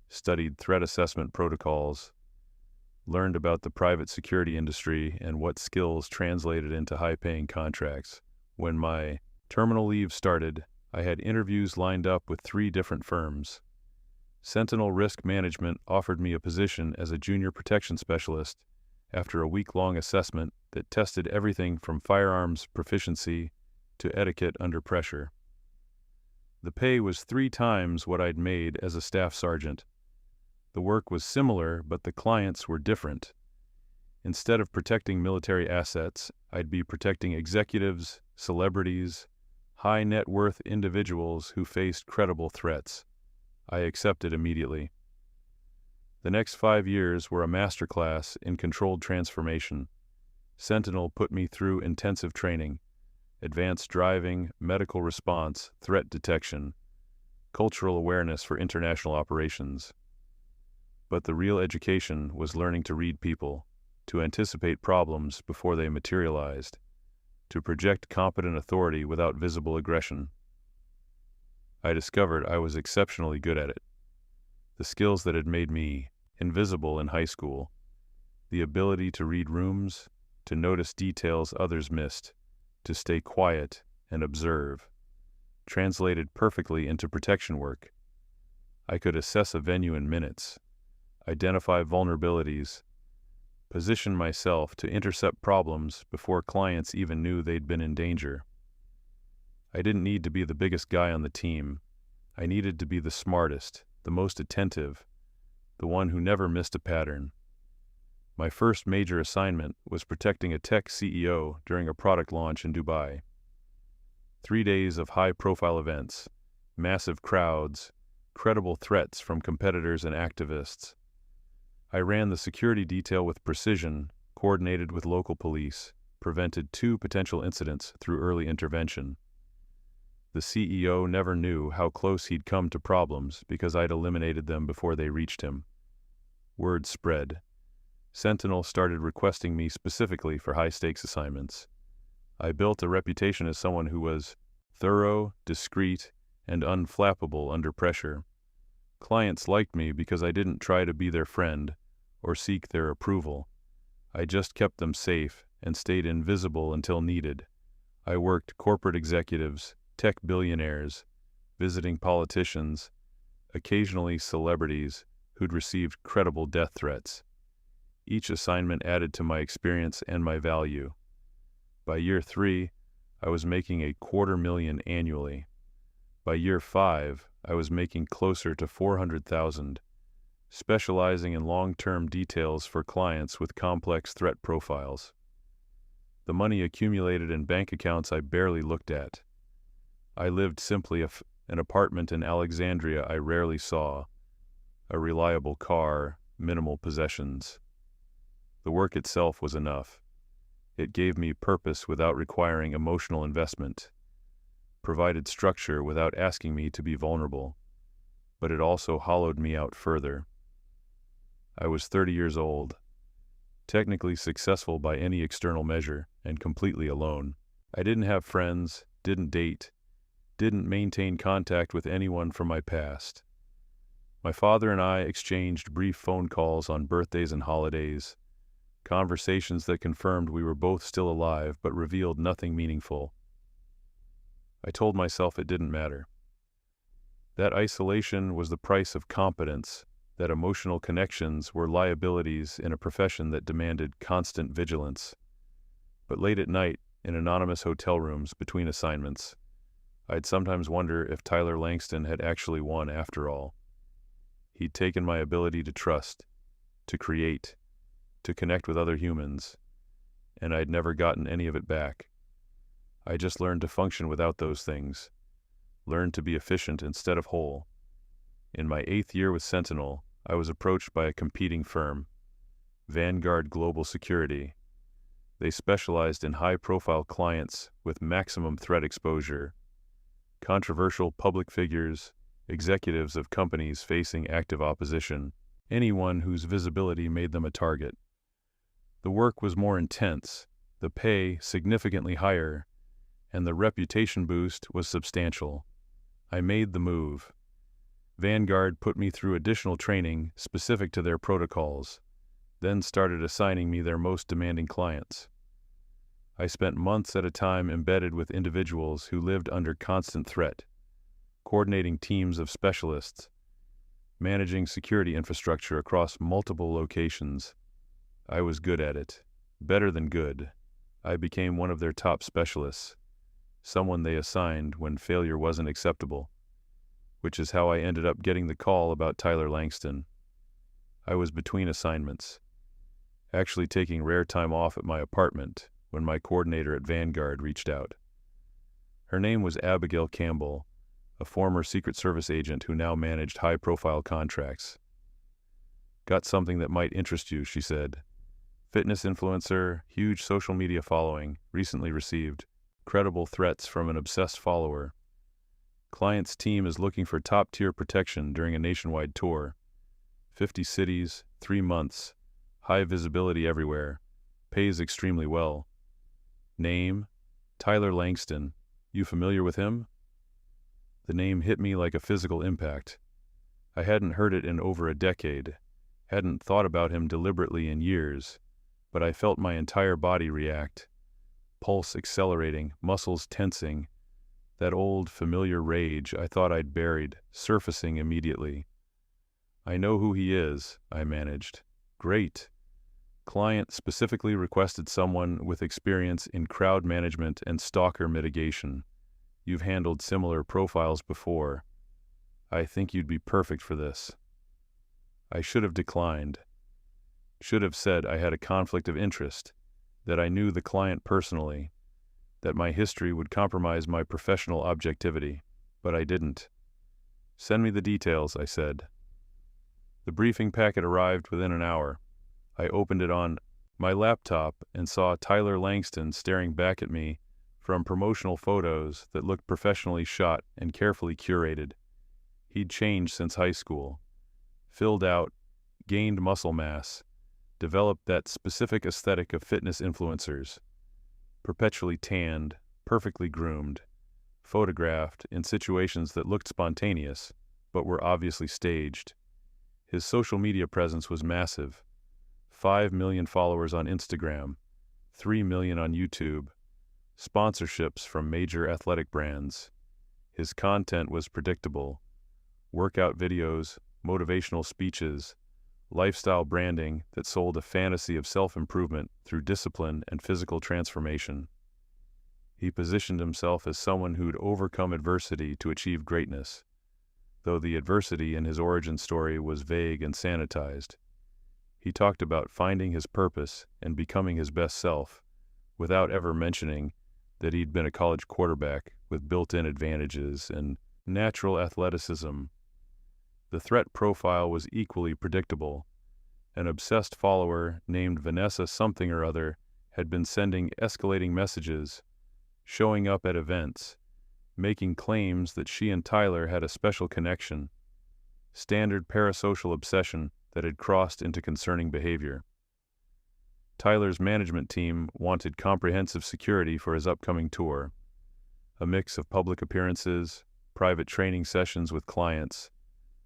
studied threat assessment protocols, learned about the private security industry and what skills translated into high-paying contracts. When my terminal leave started, I had interviews lined up with 3 different firms. Sentinel Risk Management offered me a position as a junior protection specialist after a week-long assessment that tested everything from firearms proficiency to etiquette under pressure. The pay was 3 times what I'd made as a staff sergeant. The work was similar, but the clients were different. Instead of protecting military assets, I'd be protecting executives, celebrities, high net worth individuals who faced credible threats. I accepted immediately. The next 5 years were a masterclass in controlled transformation. Sentinel put me through intensive training, advanced driving, medical response, threat detection, cultural awareness for international operations. But the real education was learning to read people, to anticipate problems before they materialized, to project competent authority without visible aggression. I discovered I was exceptionally good at it. The skills that had made me invisible in high school, the ability to read rooms, to notice details others missed, to stay quiet and observe, translated perfectly into protection work. I could assess a venue in minutes, identify vulnerabilities, position myself to intercept problems before clients even knew they'd been in danger. I didn't need to be the biggest guy on the team. I needed to be the smartest, the most attentive, the one who never missed a pattern. My first major assignment was protecting a tech CEO during a product launch in Dubai. 3 days of high-profile events, massive crowds, credible threats from competitors and activists. I ran the security detail with precision, coordinated with local police, prevented 2 potential incidents through early intervention. The CEO never knew how close he'd come to problems because I'd eliminated them before they reached him. Word spread. Sentinel started requesting me specifically for high-stakes assignments. I built a reputation as someone who was thorough, discreet, and unflappable under pressure. Clients liked me because I didn't try to be their friend or seek their approval. I just kept them safe and stayed invisible until needed. I worked corporate executives, tech billionaires, visiting politicians, occasionally celebrities who'd received credible death threats. Each assignment added to my experience and my value. By year 3, I was making $250,000 annually. By year 5, I was making closer to $400,000, specializing in long-term details for clients with complex threat profiles. The money accumulated in bank accounts I barely looked at. I lived simply an apartment in Alexandria I rarely saw, a reliable car, minimal possessions. The work itself was enough. It gave me purpose without requiring emotional investment, provided structure without asking me to be vulnerable, but it also hollowed me out further. I was 30 years old, technically successful by any external measure, and completely alone. I didn't have friends, didn't date, didn't maintain contact with anyone from my past. My father and I exchanged brief phone calls on birthdays and holidays, conversations that confirmed we were both still alive but revealed nothing meaningful. I told myself it didn't matter. That isolation was the price of competence, that emotional connections were liabilities in a profession that demanded constant vigilance. But late at night, in anonymous hotel rooms between assignments, I'd sometimes wonder if Tyler Langston had actually won after all. He'd taken my ability to trust, to create, to connect with other humans, and I'd never gotten any of it back. I just learned to function without those things, learned to be efficient instead of whole. In my 8th year with Sentinel, I was approached by a competing firm, Vanguard Global Security. They specialized in high-profile clients with maximum threat exposure, controversial public figures, executives of companies facing active opposition, anyone whose visibility made them a target. The work was more intense, the pay significantly higher, and the reputation boost was substantial. I made the move. Vanguard put me through additional training specific to their protocols, then started assigning me their most demanding clients. I spent months at a time embedded with individuals who lived under constant threat, coordinating teams of specialists, managing security infrastructure across multiple locations. I was good at it, better than good. I became one of their top specialists, someone they assigned when failure wasn't acceptable, which is how I ended up getting the call about Tyler Langston. I was between assignments, actually taking rare time off at my apartment when my coordinator at Vanguard reached out. Her name was Abigail Campbell, a former Secret Service agent who now managed high-profile contracts. "Got something that might interest you," she said. "Fitness influencer, huge social media following, recently received credible threats from an obsessed follower. Client's team is looking for top-tier protection during a nationwide tour. 50 cities, 3 months, high visibility everywhere, pays extremely well. Name, Tyler Langston. You familiar with him?" The name hit me like a physical impact. I hadn't heard it in over a decade, hadn't thought about him deliberately in years, but I felt my entire body react. Pulse accelerating, muscles tensing, that old familiar rage I thought I'd buried, surfacing immediately. "I know who he is," I managed. "Great. Client specifically requested someone with experience in crowd management and stalker mitigation. You've handled similar profiles before. I think you'd be perfect for this. I should have declined. Should have said I had a conflict of interest, that I knew the client personally, that my history would compromise my professional objectivity, but I didn't. Send me the details, I said. The briefing packet arrived within an hour. I opened it on my laptop and saw Tyler Langston staring back at me from promotional photos that looked professionally shot and carefully curated. He'd changed since high school, filled out, gained muscle mass, developed that specific aesthetic of fitness influencers, perpetually tanned, perfectly groomed, photographed in situations that looked spontaneous, but were obviously staged. His social media presence was massive. 5 million followers on Instagram, 3 million on YouTube, sponsorships from major athletic brands. His content was predictable. Workout videos, motivational speeches, lifestyle branding that sold a fantasy of self-improvement through discipline and physical transformation. He positioned himself as someone who'd overcome adversity to achieve greatness, though the adversity in his origin story was vague and sanitized. He talked about finding his purpose and becoming his best self, without ever mentioning that he'd been a college quarterback with built-in advantages and natural athleticism. The threat profile was equally predictable. An obsessed follower named Vanessa something or other had been sending escalating messages, showing up at events, making claims that she and Tyler had a special connection. Standard parasocial obsession that had crossed into concerning behavior. Tyler's management team wanted comprehensive security for his upcoming tour, a mix of public appearances, private training sessions with clients,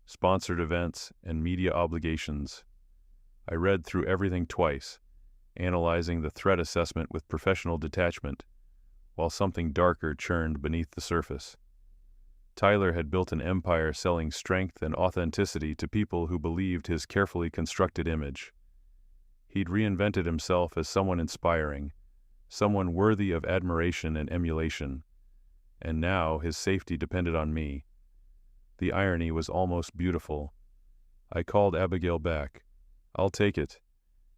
sponsored events, and media obligations. I read through everything twice, analyzing the threat assessment with professional detachment, while something darker churned beneath the surface. Tyler had built an empire selling strength and authenticity to people who believed his carefully constructed image. He'd reinvented himself as someone inspiring, someone worthy of admiration and emulation, and now his safety depended on me. The irony was almost beautiful. I called Abigail back. I'll take it.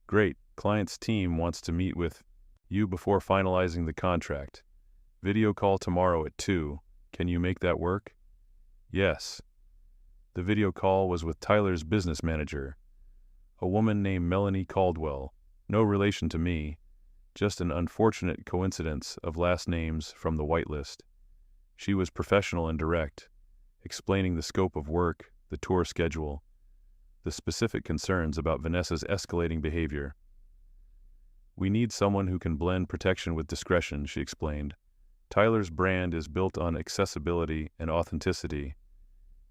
Great, client's team wants to meet with you before finalizing the contract. Video call tomorrow at 2. Can you make that work? Yes. The video call was with Tyler's business manager, a woman named Melanie Caldwell, no relation to me, just an unfortunate coincidence of last names from the whitelist. She was professional and direct, explaining the scope of work, the tour schedule, the specific concerns about Vanessa's escalating behavior. We need someone who can blend protection with discretion, she explained. Tyler's brand is built on accessibility and authenticity.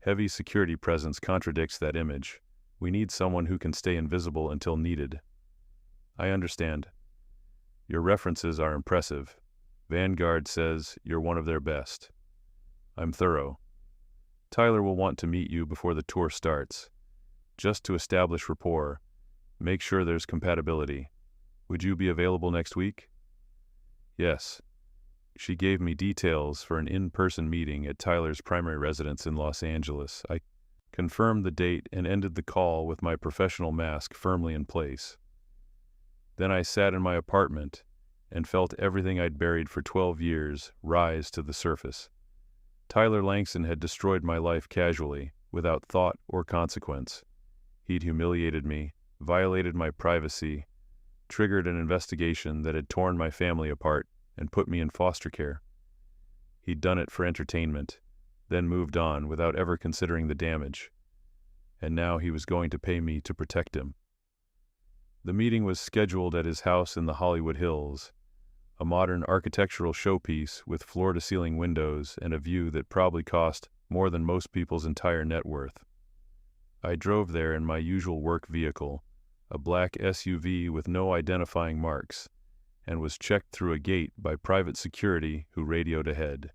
Heavy security presence contradicts that image. We need someone who can stay invisible until needed. I understand. Your references are impressive. Vanguard says you're one of their best. I'm thorough. Tyler will want to meet you before the tour starts, just to establish rapport, make sure there's compatibility. Would you be available next week? Yes. She gave me details for an in-person meeting at Tyler's primary residence in Los Angeles. I confirmed the date and ended the call with my professional mask firmly in place. Then I sat in my apartment and felt everything I'd buried for 12 years rise to the surface. Tyler Langston had destroyed my life casually, without thought or consequence. He'd humiliated me, violated my privacy, triggered an investigation that had torn my family apart and put me in foster care. He'd done it for entertainment, then moved on without ever considering the damage. And now he was going to pay me to protect him. The meeting was scheduled at his house in the Hollywood Hills, a modern architectural showpiece with floor-to-ceiling windows and a view that probably cost more than most people's entire net worth. I drove there in my usual work vehicle, a black SUV with no identifying marks, and was checked through a gate by private security who radioed ahead.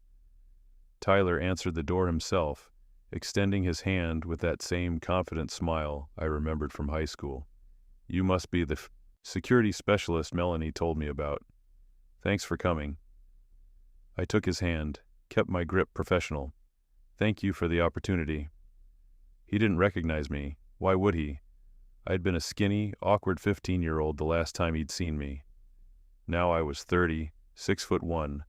Tyler answered the door himself, extending his hand with that same confident smile I remembered from high school. You must be the Security specialist Melanie told me about. Thanks for coming. I took his hand, kept my grip professional. Thank you for the opportunity. He didn't recognize me. Why would he? I'd been a skinny, awkward 15-year-old the last time he'd seen me. Now I was 30, 6'1",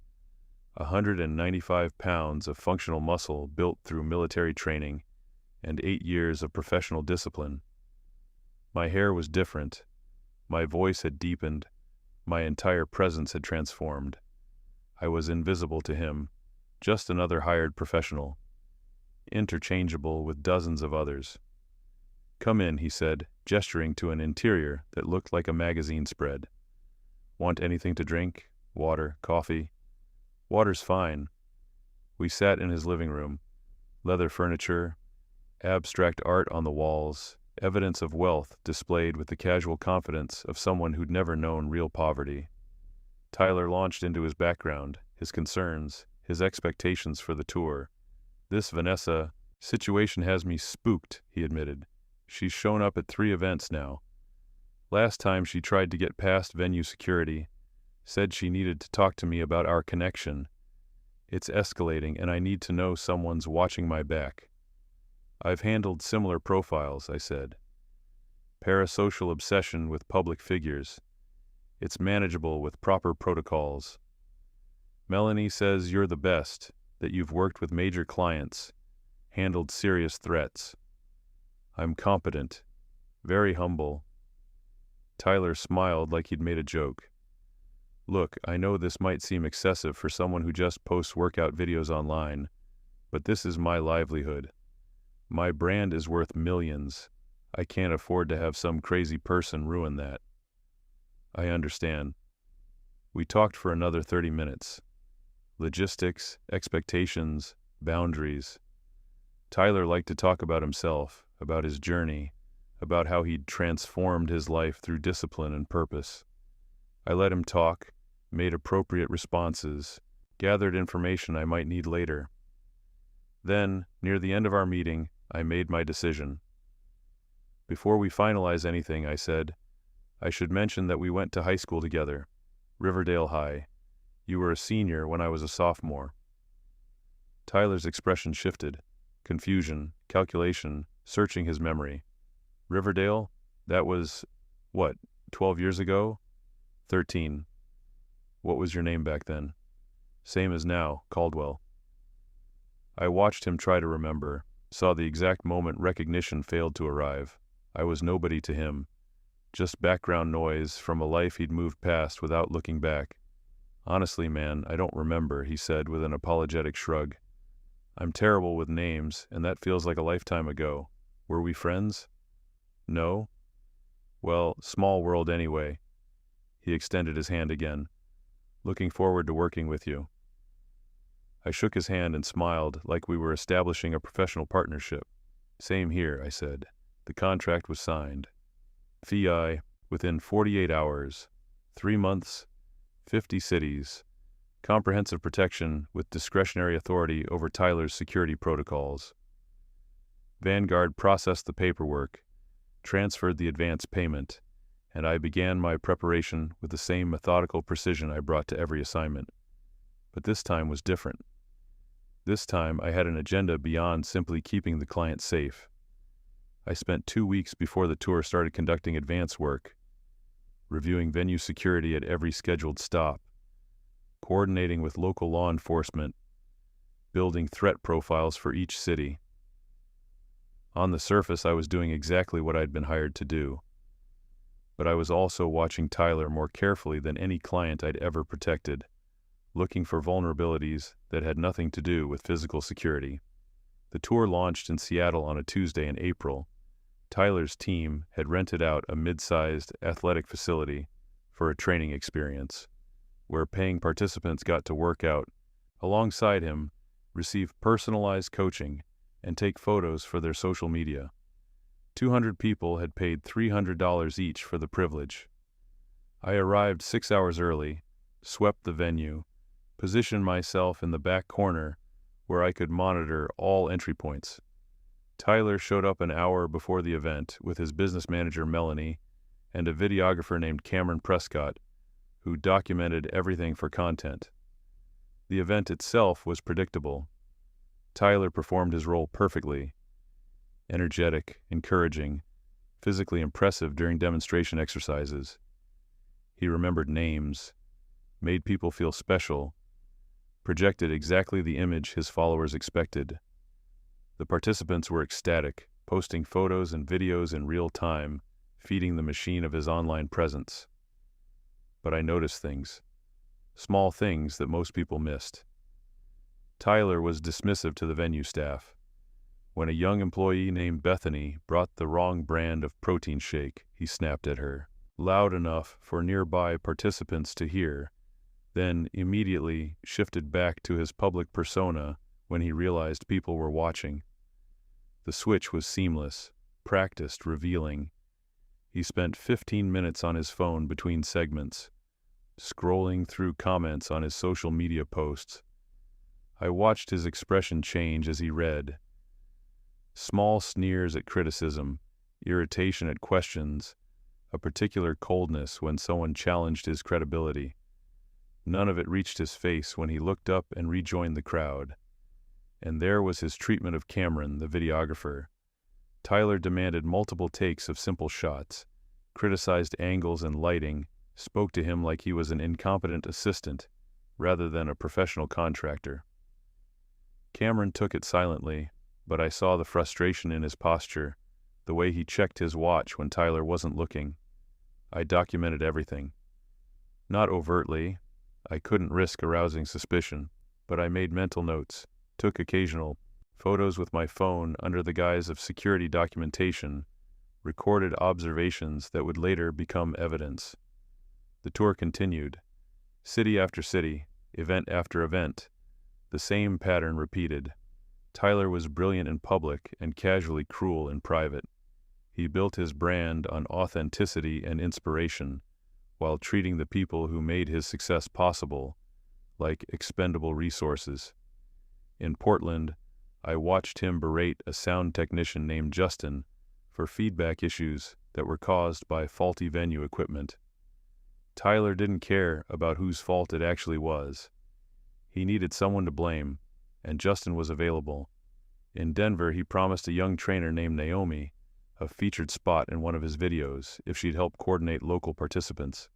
195 pounds of functional muscle built through military training and 8 years of professional discipline. My hair was different. My voice had deepened. My entire presence had transformed. I was invisible to him, just another hired professional, interchangeable with dozens of others. Come in, he said, gesturing to an interior that looked like a magazine spread. Want anything to drink? Water, coffee? Water's fine. We sat in his living room. Leather furniture, abstract art on the walls, evidence of wealth displayed with the casual confidence of someone who'd never known real poverty. Tyler launched into his background, his concerns, his expectations for the tour. This Vanessa situation has me spooked, he admitted. She's shown up at 3 events now. Last time she tried to get past venue security, said she needed to talk to me about our connection. It's escalating and I need to know someone's watching my back. I've handled similar profiles, I said. Parasocial obsession with public figures. It's manageable with proper protocols. Melanie says you're the best, that you've worked with major clients, handled serious threats. I'm competent, very humble. Tyler smiled like he'd made a joke. Look, I know this might seem excessive for someone who just posts workout videos online, but this is my livelihood. My brand is worth millions. I can't afford to have some crazy person ruin that. I understand. We talked for another 30 minutes. Logistics, expectations, boundaries. Tyler liked to talk about himself, about his journey, about how he'd transformed his life through discipline and purpose. I let him talk, made appropriate responses, gathered information I might need later. Then, near the end of our meeting, I made my decision. Before we finalize anything, I said, I should mention that we went to high school together, Riverdale High. You were a senior when I was a sophomore. Tyler's expression shifted. Confusion, calculation, searching his memory. Riverdale? That was, 12 years ago? 13. What was your name back then? Same as now, Caldwell. I watched him try to remember, saw the exact moment recognition failed to arrive. I was nobody to him, just background noise from a life he'd moved past without looking back. Honestly, man, I don't remember, he said with an apologetic shrug. I'm terrible with names, and that feels like a lifetime ago. Were we friends? No? Well, small world anyway. He extended his hand again. Looking forward to working with you. I shook his hand and smiled like we were establishing a professional partnership. Same here, I said. The contract was signed. Fee within 48 hours, 3 months, 50 cities, comprehensive protection with discretionary authority over Tyler's security protocols. Vanguard processed the paperwork, transferred the advance payment, and I began my preparation with the same methodical precision I brought to every assignment. But this time was different. This time I had an agenda beyond simply keeping the client safe. I spent 2 weeks before the tour started conducting advance work, reviewing venue security at every scheduled stop, coordinating with local law enforcement, building threat profiles for each city. On the surface, I was doing exactly what I'd been hired to do. But I was also watching Tyler more carefully than any client I'd ever protected, looking for vulnerabilities that had nothing to do with physical security. The tour launched in Seattle on a Tuesday in April. Tyler's team had rented out a mid-sized athletic facility for a training experience, where paying participants got to work out alongside him, receive personalized coaching, and take photos for their social media. 200 people had paid $300 each for the privilege. I arrived 6 hours early, swept the venue, positioned myself in the back corner where I could monitor all entry points. Tyler showed up an hour before the event with his business manager Melanie and a videographer named Cameron Prescott, who documented everything for content. The event itself was predictable. Tyler performed his role perfectly, energetic, encouraging, physically impressive during demonstration exercises. He remembered names, made people feel special, projected exactly the image his followers expected. The participants were ecstatic, posting photos and videos in real time, feeding the machine of his online presence. But I noticed things. Small things that most people missed. Tyler was dismissive to the venue staff. When a young employee named Bethany brought the wrong brand of protein shake, he snapped at her, loud enough for nearby participants to hear, then immediately shifted back to his public persona when he realized people were watching. The switch was seamless, practiced, revealing. He spent 15 minutes on his phone between segments, scrolling through comments on his social media posts. I watched his expression change as he read. Small sneers at criticism, irritation at questions, a particular coldness when someone challenged his credibility. None of it reached his face when he looked up and rejoined the crowd. And there was his treatment of Cameron, the videographer. Tyler demanded multiple takes of simple shots, criticized angles and lighting, spoke to him like he was an incompetent assistant rather than a professional contractor. Cameron took it silently, but I saw the frustration in his posture, the way he checked his watch when Tyler wasn't looking. I documented everything. Not overtly, I couldn't risk arousing suspicion, but I made mental notes, took occasional photos with my phone under the guise of security documentation, recorded observations that would later become evidence. The tour continued. City after city, event after event, the same pattern repeated. Tyler was brilliant in public and casually cruel in private. He built his brand on authenticity and inspiration, while treating the people who made his success possible like expendable resources. In Portland, I watched him berate a sound technician named Justin for feedback issues that were caused by faulty venue equipment. Tyler didn't care about whose fault it actually was. He needed someone to blame, and Justin was available. In Denver, he promised a young trainer named Naomi a featured spot in one of his videos if she'd help coordinate local participants.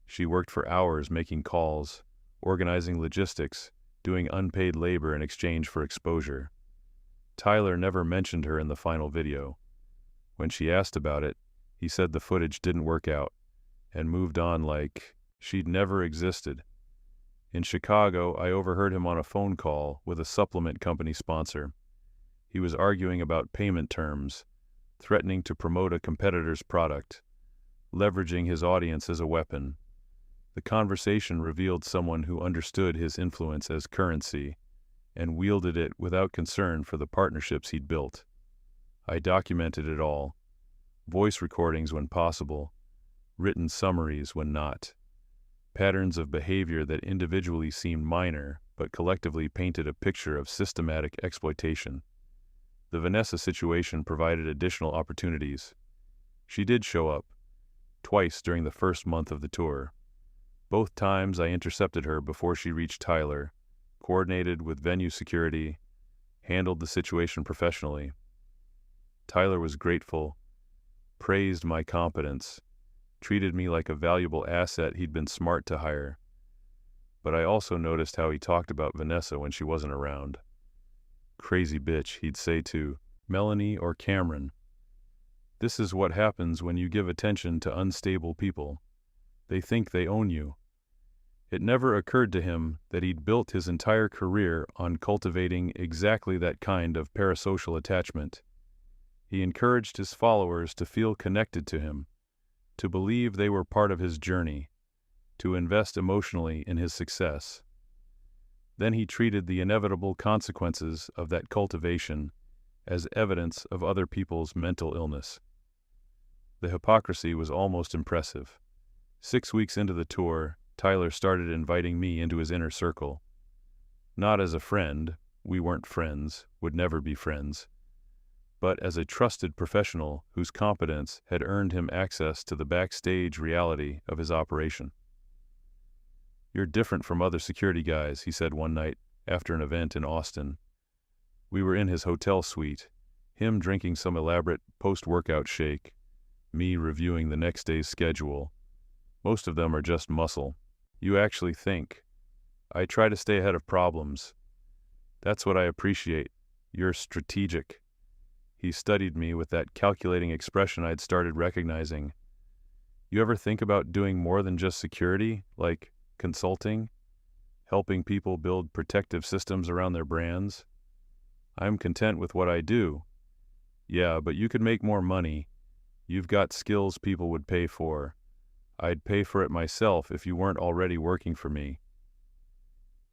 She worked for hours making calls, organizing logistics, doing unpaid labor in exchange for exposure. Tyler never mentioned her in the final video. When she asked about it, he said the footage didn't work out, and moved on like she'd never existed. In Chicago, I overheard him on a phone call with a supplement company sponsor. He was arguing about payment terms, threatening to promote a competitor's product, leveraging his audience as a weapon. The conversation revealed someone who understood his influence as currency and wielded it without concern for the partnerships he'd built. I documented it all, voice recordings when possible, written summaries when not. Patterns of behavior that individually seemed minor but collectively painted a picture of systematic exploitation. The Vanessa situation provided additional opportunities. She did show up, twice during the first month of the tour. Both times I intercepted her before she reached Tyler, coordinated with venue security, handled the situation professionally. Tyler was grateful, praised my competence, treated me like a valuable asset he'd been smart to hire. But I also noticed how he talked about Vanessa when she wasn't around. Crazy bitch, he'd say to Melanie or Cameron. This is what happens when you give attention to unstable people. They think they own you. It never occurred to him that he'd built his entire career on cultivating exactly that kind of parasocial attachment. He encouraged his followers to feel connected to him, to believe they were part of his journey, to invest emotionally in his success. Then he treated the inevitable consequences of that cultivation as evidence of other people's mental illness. The hypocrisy was almost impressive. 6 weeks into the tour, Tyler started inviting me into his inner circle. Not as a friend, we weren't friends, would never be friends, but as a trusted professional whose competence had earned him access to the backstage reality of his operation. "You're different from other security guys," he said one night after an event in Austin. We were in his hotel suite, him drinking some elaborate post-workout shake, me reviewing the next day's schedule. "Most of them are just muscle. You actually think. I try to stay ahead of problems. That's what I appreciate. You're strategic." He studied me with that calculating expression I'd started recognizing. "You ever think about doing more than just security, like consulting, helping people build protective systems around their brands?" "I'm content with what I do." "Yeah, but you could make more money. You've got skills people would pay for. I'd pay for it myself if you weren't already working for me."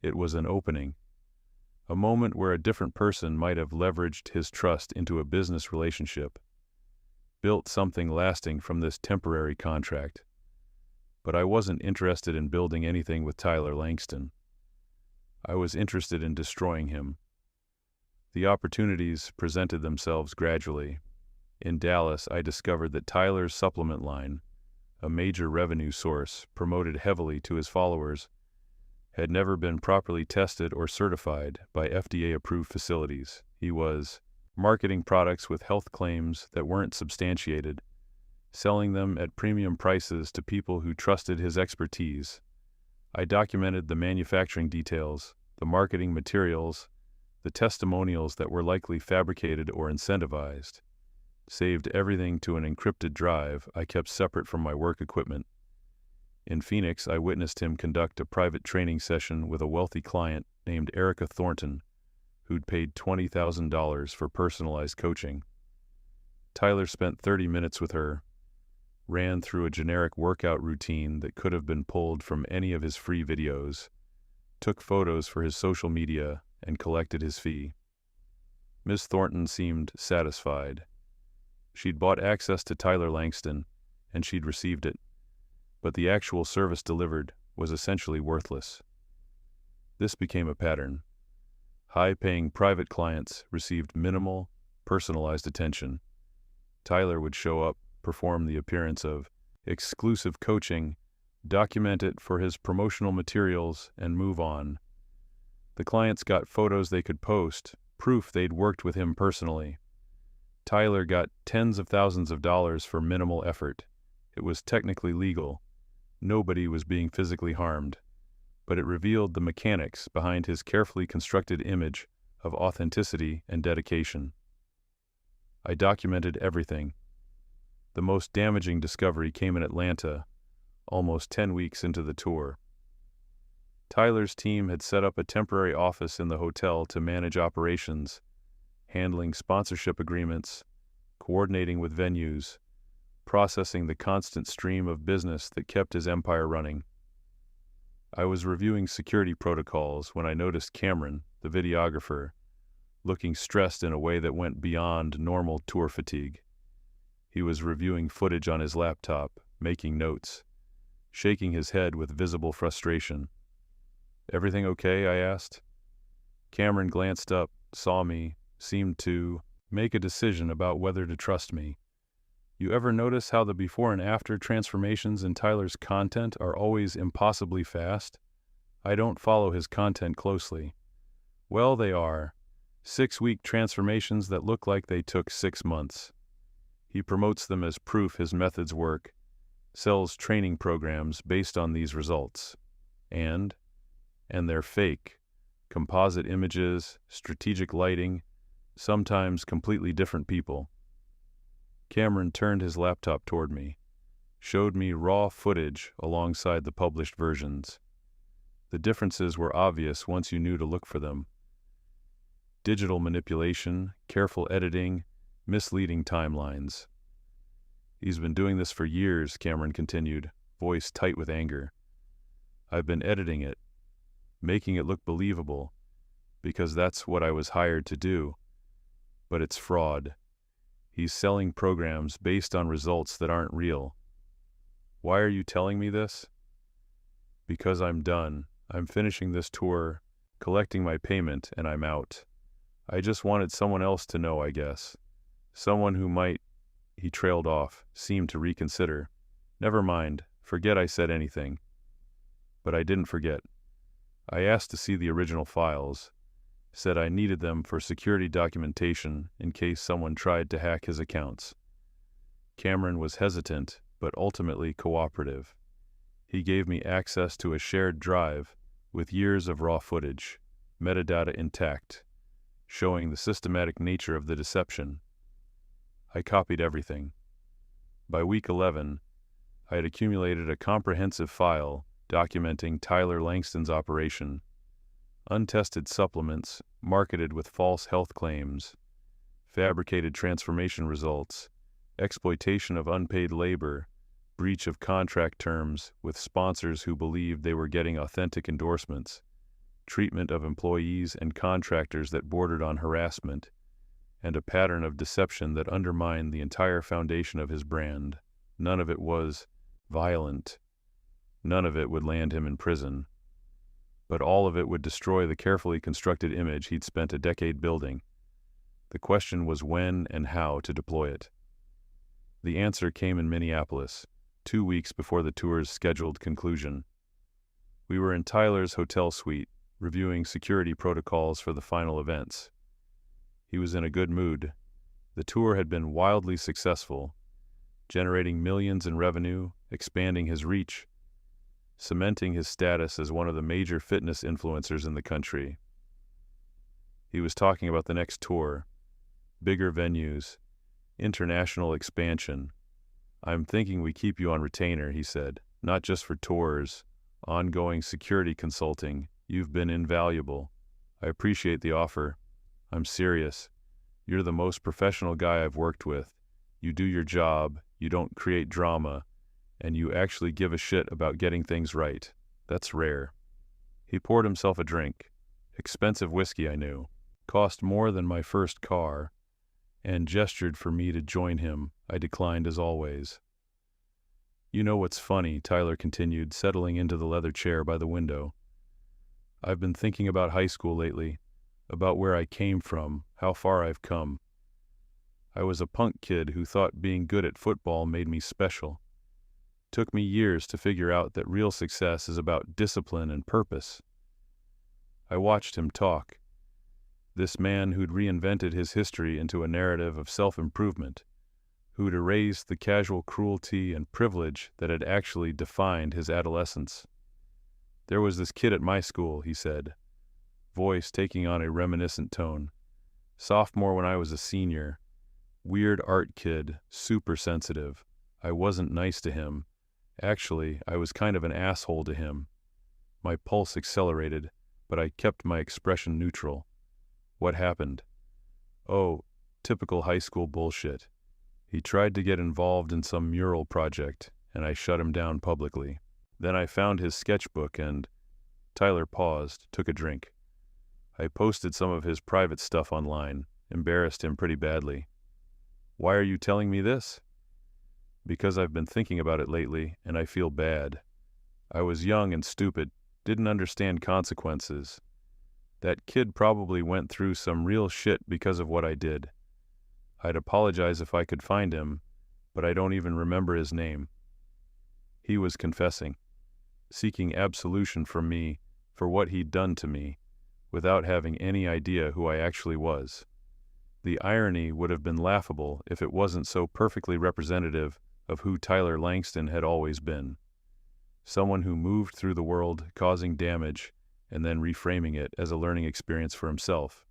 It was an opening. A moment where a different person might have leveraged his trust into a business relationship, built something lasting from this temporary contract. But I wasn't interested in building anything with Tyler Langston. I was interested in destroying him. The opportunities presented themselves gradually. In Dallas, I discovered that Tyler's supplement line, a major revenue source promoted heavily to his followers, had never been properly tested or certified by FDA-approved facilities. He was marketing products with health claims that weren't substantiated, selling them at premium prices to people who trusted his expertise. I documented the manufacturing details, the marketing materials, the testimonials that were likely fabricated or incentivized. Saved everything to an encrypted drive I kept separate from my work equipment. In Phoenix, I witnessed him conduct a private training session with a wealthy client named Erica Thornton, who'd paid $20,000 for personalized coaching. Tyler spent 30 minutes with her, ran through a generic workout routine that could have been pulled from any of his free videos, took photos for his social media, and collected his fee. Ms. Thornton seemed satisfied. She'd bought access to Tyler Langston, and she'd received it, but the actual service delivered was essentially worthless. This became a pattern. High-paying private clients received minimal, personalized attention. Tyler would show up, perform the appearance of exclusive coaching, document it for his promotional materials, and move on. The clients got photos they could post, proof they'd worked with him personally. Tyler got tens of thousands of dollars for minimal effort. It was technically legal. Nobody was being physically harmed, but it revealed the mechanics behind his carefully constructed image of authenticity and dedication. I documented everything. The most damaging discovery came in Atlanta, almost 10 weeks into the tour. Tyler's team had set up a temporary office in the hotel to manage operations, handling sponsorship agreements, coordinating with venues, processing the constant stream of business that kept his empire running. I was reviewing security protocols when I noticed Cameron, the videographer, looking stressed in a way that went beyond normal tour fatigue. He was reviewing footage on his laptop, making notes, shaking his head with visible frustration. "Everything okay?" I asked. Cameron glanced up, saw me, seemed to make a decision about whether to trust me. "You ever notice how the before and after transformations in Tyler's content are always impossibly fast?" "I don't follow his content closely." "Well, they are. 6-week transformations that look like they took 6 months. He promotes them as proof his methods work, sells training programs based on these results. And they're fake. Composite images, strategic lighting, sometimes completely different people." Cameron turned his laptop toward me, showed me raw footage alongside the published versions. The differences were obvious once you knew to look for them. Digital manipulation, careful editing, misleading timelines. "He's been doing this for years," Cameron continued, voice tight with anger. "I've been editing it, making it look believable, because that's what I was hired to do. But it's fraud. He's selling programs based on results that aren't real." "Why are you telling me this?" "Because I'm done. I'm finishing this tour, collecting my payment, and I'm out. I just wanted someone else to know, I guess. Someone who might, he trailed off, seemed to reconsider. Never mind, forget I said anything. But I didn't forget. I asked to see the original files, said I needed them for security documentation in case someone tried to hack his accounts. Cameron was hesitant, but ultimately cooperative. He gave me access to a shared drive with years of raw footage, metadata intact, showing the systematic nature of the deception. I copied everything. By week 11, I had accumulated a comprehensive file documenting Tyler Langston's operation. Untested supplements, marketed with false health claims, fabricated transformation results, exploitation of unpaid labor, breach of contract terms with sponsors who believed they were getting authentic endorsements, treatment of employees and contractors that bordered on harassment, and a pattern of deception that undermined the entire foundation of his brand. None of it was violent. None of it would land him in prison. But all of it would destroy the carefully constructed image he'd spent a decade building. The question was when and how to deploy it. The answer came in Minneapolis, 2 weeks before the tour's scheduled conclusion. We were in Tyler's hotel suite, reviewing security protocols for the final events. He was in a good mood. The tour had been wildly successful, generating millions in revenue, expanding his reach, cementing his status as one of the major fitness influencers in the country. He was talking about the next tour, bigger venues, international expansion. "I'm thinking we keep you on retainer," he said, "not just for tours, ongoing security consulting. You've been invaluable. I appreciate the offer. I'm serious. You're the most professional guy I've worked with. You do your job, you don't create drama, and you actually give a shit about getting things right. That's rare." He poured himself a drink. Expensive whiskey, I knew. Cost more than my first car, and gestured for me to join him. I declined as always. "You know what's funny," Tyler continued, settling into the leather chair by the window. "I've been thinking about high school lately, about where I came from, how far I've come. I was a punk kid who thought being good at football made me special. Took me years to figure out that real success is about discipline and purpose." I watched him talk. This man who'd reinvented his history into a narrative of self-improvement, who'd erased the casual cruelty and privilege that had actually defined his adolescence. "There was this kid at my school," he said, voice taking on a reminiscent tone. "Sophomore when I was a senior. Weird art kid, super sensitive. I wasn't nice to him. Actually, I was kind of an asshole to him. My pulse accelerated, but I kept my expression neutral. What happened? Oh, typical high school bullshit. He tried to get involved in some mural project, and I shut him down publicly. Then I found his sketchbook and—" Tyler paused, took a drink. "I posted some of his private stuff online, embarrassed him pretty badly." "Why are you telling me this?" "Because I've been thinking about it lately, and I feel bad. I was young and stupid, didn't understand consequences. That kid probably went through some real shit because of what I did. I'd apologize if I could find him, but I don't even remember his name." He was confessing, seeking absolution from me for what he'd done to me, without having any idea who I actually was. The irony would have been laughable if it wasn't so perfectly representative of who Tyler Langston had always been. Someone who moved through the world causing damage and then reframing it as a learning experience for himself.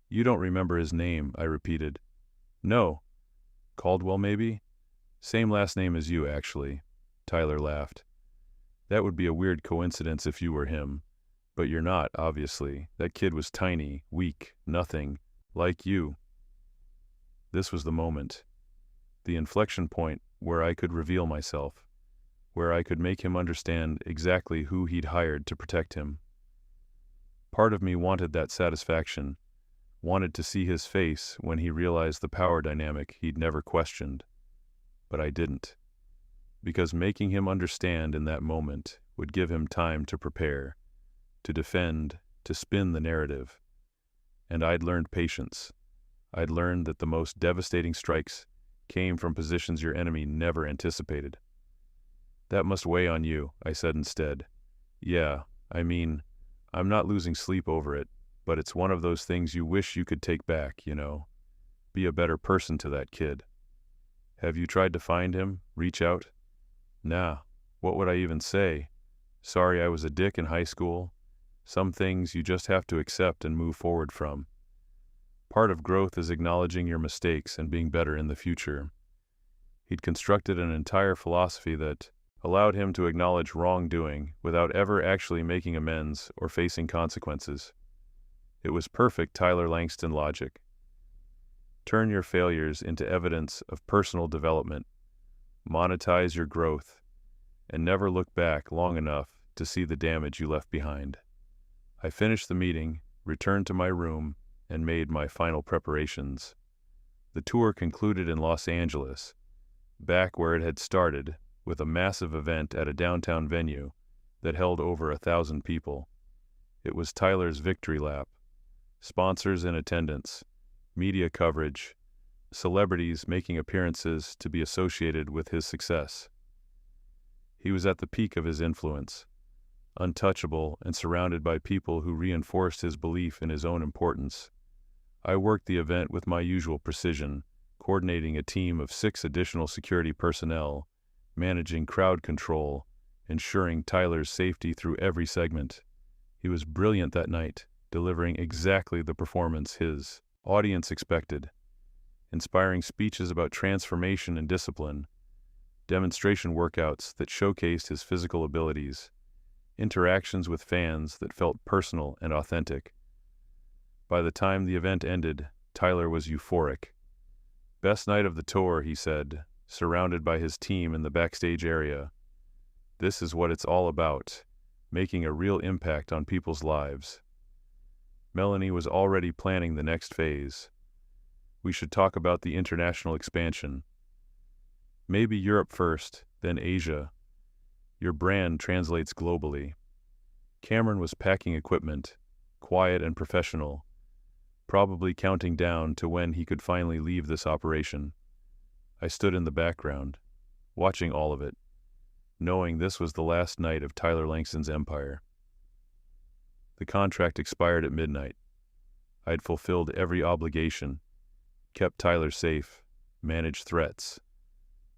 "You don't remember his name," I repeated. "No. Caldwell, maybe? Same last name as you, actually." Tyler laughed. "That would be a weird coincidence if you were him. But you're not, obviously. That kid was tiny, weak, nothing, like you." This was the moment. The inflection point where I could reveal myself, where I could make him understand exactly who he'd hired to protect him. Part of me wanted that satisfaction, wanted to see his face when he realized the power dynamic he'd never questioned. But I didn't, because making him understand in that moment would give him time to prepare, to defend, to spin the narrative. And I'd learned patience. I'd learned that the most devastating strikes came from positions your enemy never anticipated. "That must weigh on you," I said instead. "Yeah, I'm not losing sleep over it, but it's one of those things you wish you could take back, you know. Be a better person to that kid." "Have you tried to find him? Reach out?" "Nah, what would I even say? Sorry I was a dick in high school. Some things you just have to accept and move forward from. Part of growth is acknowledging your mistakes and being better in the future." He'd constructed an entire philosophy that allowed him to acknowledge wrongdoing without ever actually making amends or facing consequences. It was perfect Tyler Langston logic. Turn your failures into evidence of personal development, monetize your growth, and never look back long enough to see the damage you left behind. I finished the meeting, returned to my room, and made my final preparations. The tour concluded in Los Angeles, back where it had started, with a massive event at a downtown venue that held over 1,000 people. It was Tyler's victory lap. Sponsors in attendance, media coverage, celebrities making appearances to be associated with his success. He was at the peak of his influence, untouchable and surrounded by people who reinforced his belief in his own importance. I worked the event with my usual precision, coordinating a team of 6 additional security personnel, managing crowd control, ensuring Tyler's safety through every segment. He was brilliant that night, delivering exactly the performance his audience expected. Inspiring speeches about transformation and discipline, demonstration workouts that showcased his physical abilities, interactions with fans that felt personal and authentic. By the time the event ended, Tyler was euphoric. "Best night of the tour," he said, surrounded by his team in the backstage area. "This is what it's all about, making a real impact on people's lives." Melanie was already planning the next phase. "We should talk about the international expansion. Maybe Europe first, then Asia. Your brand translates globally." Cameron was packing equipment, quiet and professional, probably counting down to when he could finally leave this operation. I stood in the background, watching all of it, knowing this was the last night of Tyler Langston's empire. The contract expired at midnight. I had fulfilled every obligation, kept Tyler safe, managed threats,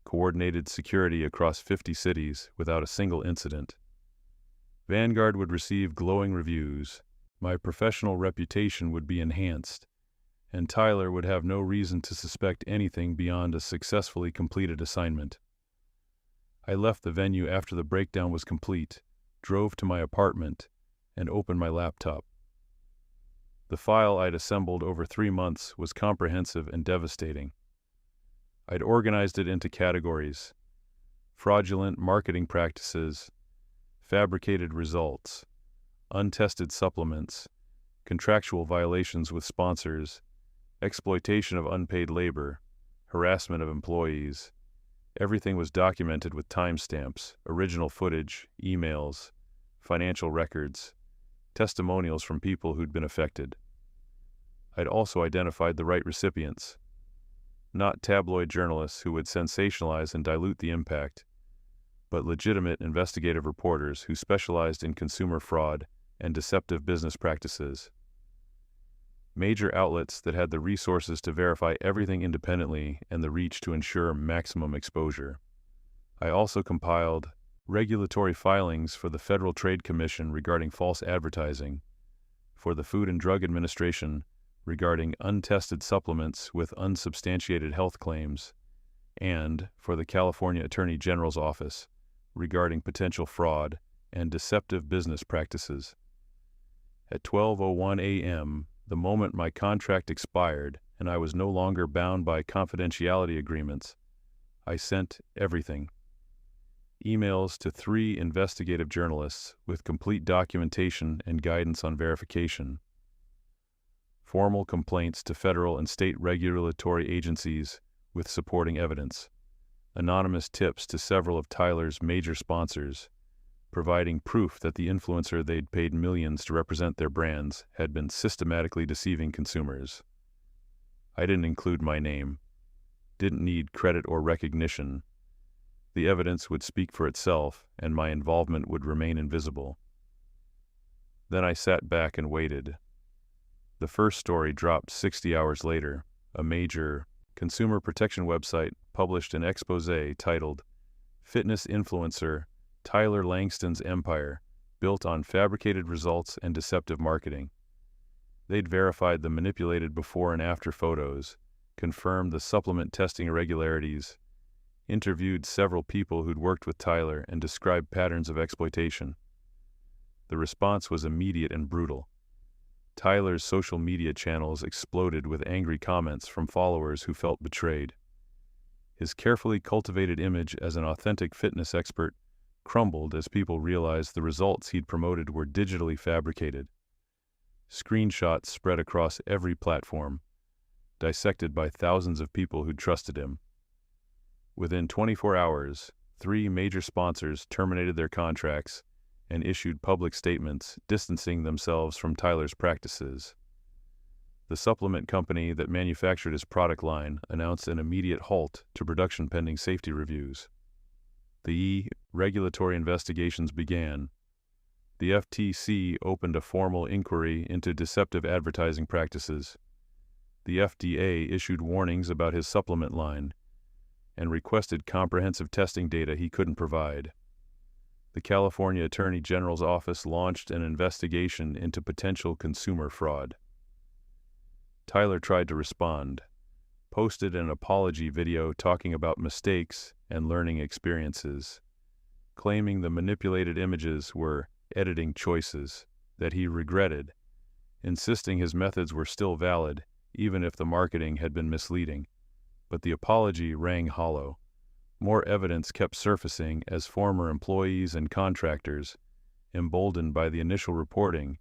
coordinated security across 50 cities without a single incident. Vanguard would receive glowing reviews, my professional reputation would be enhanced, and Tyler would have no reason to suspect anything beyond a successfully completed assignment. I left the venue after the breakdown was complete, drove to my apartment, and opened my laptop. The file I'd assembled over 3 months was comprehensive and devastating. I'd organized it into categories: fraudulent marketing practices, fabricated results, untested supplements, contractual violations with sponsors, exploitation of unpaid labor, harassment of employees. Everything was documented with timestamps, original footage, emails, financial records, testimonials from people who'd been affected. I'd also identified the right recipients, not tabloid journalists who would sensationalize and dilute the impact, but legitimate investigative reporters who specialized in consumer fraud and deceptive business practices. Major outlets that had the resources to verify everything independently and the reach to ensure maximum exposure. I also compiled regulatory filings for the Federal Trade Commission regarding false advertising, for the Food and Drug Administration regarding untested supplements with unsubstantiated health claims, and for the California Attorney General's Office regarding potential fraud and deceptive business practices. At 12:01 a.m., the moment my contract expired and I was no longer bound by confidentiality agreements, I sent everything. Emails to 3 investigative journalists with complete documentation and guidance on verification. Formal complaints to federal and state regulatory agencies with supporting evidence. Anonymous tips to several of Tyler's major sponsors, providing proof that the influencer they'd paid millions to represent their brands had been systematically deceiving consumers. I didn't include my name. Didn't need credit or recognition. The evidence would speak for itself, and my involvement would remain invisible. Then I sat back and waited. The first story dropped 60 hours later. A major consumer protection website published an expose titled, "Fitness Influencer Tyler Langston's Empire, Built on Fabricated Results and Deceptive Marketing." They'd verified the manipulated before and after photos, confirmed the supplement testing irregularities, interviewed several people who'd worked with Tyler, and described patterns of exploitation. The response was immediate and brutal. Tyler's social media channels exploded with angry comments from followers who felt betrayed. His carefully cultivated image as an authentic fitness expert crumbled as people realized the results he'd promoted were digitally fabricated. Screenshots spread across every platform, dissected by thousands of people who trusted him. Within 24 hours, 3 major sponsors terminated their contracts and issued public statements distancing themselves from Tyler's practices. The supplement company that manufactured his product line announced an immediate halt to production pending safety reviews. The regulatory investigations began. The FTC opened a formal inquiry into deceptive advertising practices. The FDA issued warnings about his supplement line and requested comprehensive testing data he couldn't provide. The California Attorney General's office launched an investigation into potential consumer fraud. Tyler tried to respond, posted an apology video talking about mistakes and learning experiences, claiming the manipulated images were editing choices that he regretted, insisting his methods were still valid even if the marketing had been misleading. But the apology rang hollow. More evidence kept surfacing as former employees and contractors, emboldened by the initial reporting,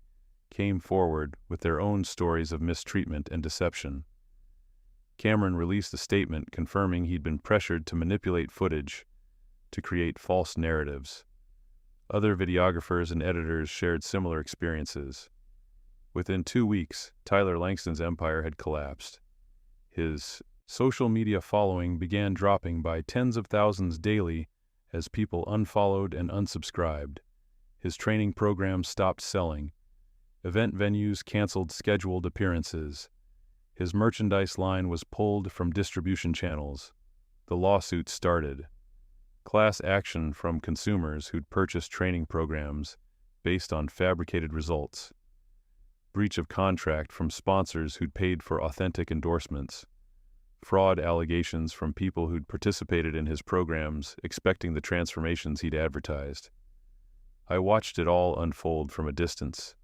came forward with their own stories of mistreatment and deception. Cameron released a statement confirming he'd been pressured to manipulate footage to create false narratives. Other videographers and editors shared similar experiences. Within 2 weeks, Tyler Langston's empire had collapsed. His social media following began dropping by tens of thousands daily as people unfollowed and unsubscribed. His training programs stopped selling. Event venues canceled scheduled appearances. His merchandise line was pulled from distribution channels. The lawsuits started. Class action from consumers who'd purchased training programs based on fabricated results. Breach of contract from sponsors who'd paid for authentic endorsements. Fraud allegations from people who'd participated in his programs expecting the transformations he'd advertised. I watched it all unfold from a distance,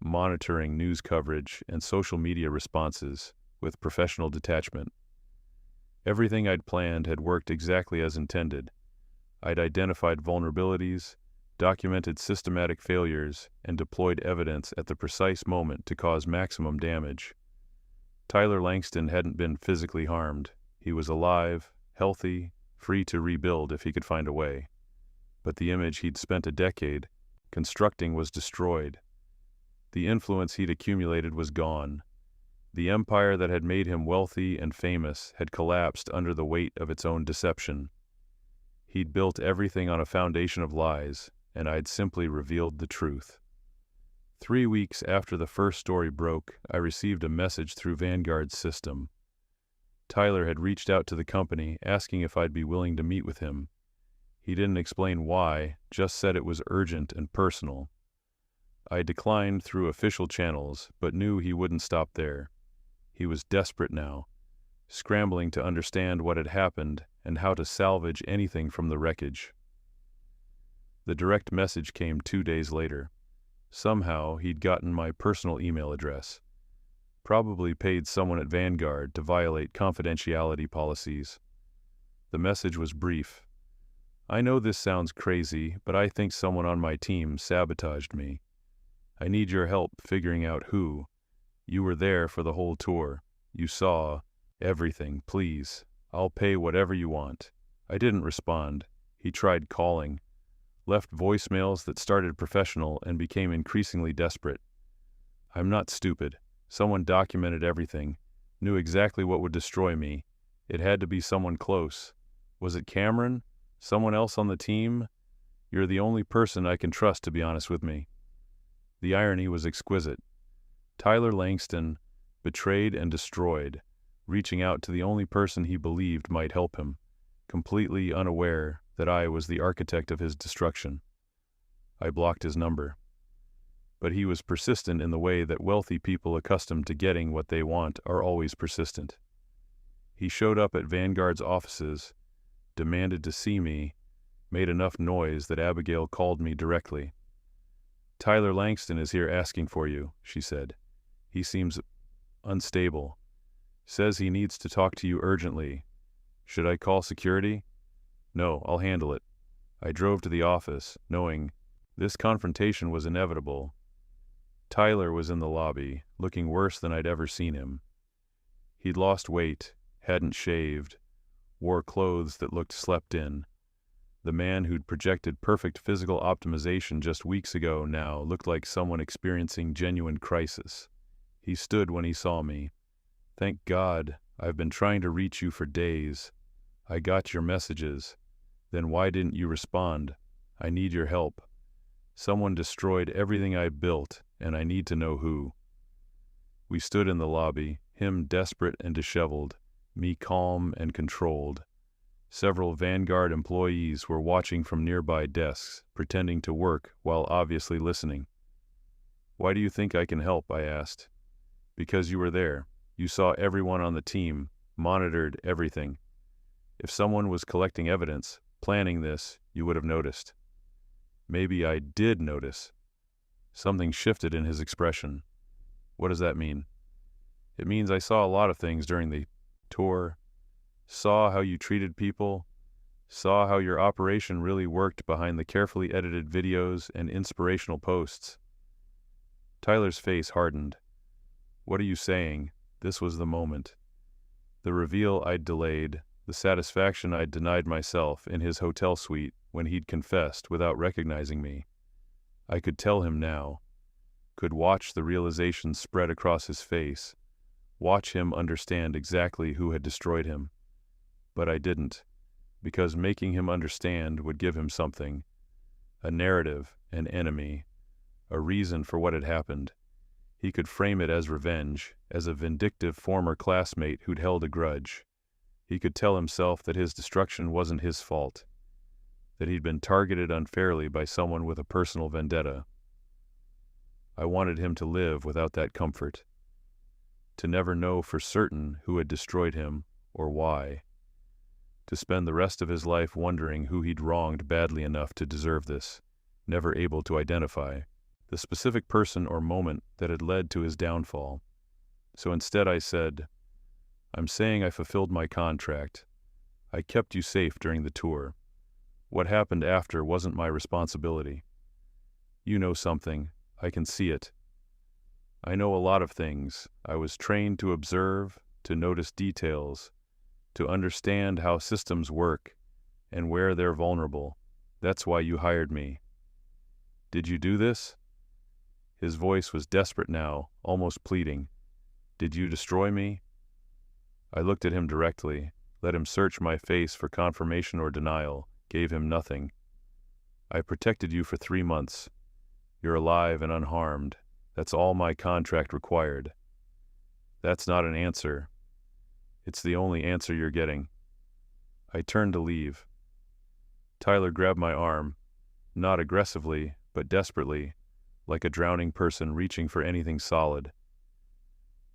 monitoring news coverage and social media responses with professional detachment. Everything I'd planned had worked exactly as intended. I'd identified vulnerabilities, documented systematic failures, and deployed evidence at the precise moment to cause maximum damage. Tyler Langston hadn't been physically harmed. He was alive, healthy, free to rebuild if he could find a way. But the image he'd spent a decade constructing was destroyed. The influence he'd accumulated was gone. The empire that had made him wealthy and famous had collapsed under the weight of its own deception. He'd built everything on a foundation of lies, and I'd simply revealed the truth. 3 weeks after the first story broke, I received a message through Vanguard's system. Tyler had reached out to the company, asking if I'd be willing to meet with him. He didn't explain why, just said it was urgent and personal. I declined through official channels, but knew he wouldn't stop there. He was desperate now, scrambling to understand what had happened and how to salvage anything from the wreckage. The direct message came 2 days later. Somehow he'd gotten my personal email address. Probably paid someone at Vanguard to violate confidentiality policies. The message was brief. "I know this sounds crazy, but I think someone on my team sabotaged me. I need your help figuring out who. You were there for the whole tour. You saw everything. Please, I'll pay whatever you want." I didn't respond. He tried calling, left voicemails that started professional and became increasingly desperate. "I'm not stupid. Someone documented everything. Knew exactly what would destroy me. It had to be someone close. Was it Cameron? Someone else on the team? You're the only person I can trust to be honest with me. The irony was exquisite. Tyler Langston, betrayed and destroyed, reaching out to the only person he believed might help him, completely unaware that I was the architect of his destruction. I blocked his number. But he was persistent in the way that wealthy people accustomed to getting what they want are always persistent. He showed up at Vanguard's offices, demanded to see me, made enough noise that Abigail called me directly. "Tyler Langston is here asking for you," she said. "He seems unstable. Says he needs to talk to you urgently. Should I call security?" "No, I'll handle it." I drove to the office, knowing this confrontation was inevitable. Tyler was in the lobby, looking worse than I'd ever seen him. He'd lost weight, hadn't shaved, wore clothes that looked slept in. The man who'd projected perfect physical optimization just weeks ago now looked like someone experiencing genuine crisis. He stood when he saw me. "Thank God, I've been trying to reach you for days. I got your messages. Then why didn't you respond? I need your help. Someone destroyed everything I built, and I need to know who." We stood in the lobby, him desperate and disheveled, me calm and controlled. Several Vanguard employees were watching from nearby desks, pretending to work while obviously listening. "Why do you think I can help?" I asked. "Because you were there. You saw everyone on the team, monitored everything. If someone was collecting evidence, planning this, you would have noticed." Maybe I did notice. Something shifted in his expression. "What does that mean?" "It means I saw a lot of things during the tour. Saw how you treated people. Saw how your operation really worked behind the carefully edited videos and inspirational posts." Tyler's face hardened. "What are you saying?" This was the moment. The reveal I'd delayed, the satisfaction I'd denied myself in his hotel suite when he'd confessed without recognizing me. I could tell him now, could watch the realization spread across his face, watch him understand exactly who had destroyed him. But I didn't, because making him understand would give him something, a narrative, an enemy, a reason for what had happened. He could frame it as revenge, as a vindictive former classmate who'd held a grudge. He could tell himself that his destruction wasn't his fault, that he'd been targeted unfairly by someone with a personal vendetta. I wanted him to live without that comfort, to never know for certain who had destroyed him or why, to spend the rest of his life wondering who he'd wronged badly enough to deserve this, never able to identify the specific person or moment that had led to his downfall. So instead I said, "I'm saying I fulfilled my contract. I kept you safe during the tour. What happened after wasn't my responsibility. You know something. I can see it. I know a lot of things. I was trained to observe, to notice details, to understand how systems work and where they're vulnerable. That's why you hired me. Did you do this?" His voice was desperate now, almost pleading. "Did you destroy me?" I looked at him directly, let him search my face for confirmation or denial, gave him nothing. "I protected you for 3 months. You're alive and unharmed. That's all my contract required." "That's not an answer. It's the only answer you're getting." I turned to leave. Tyler grabbed my arm, not aggressively, but desperately, like a drowning person reaching for anything solid.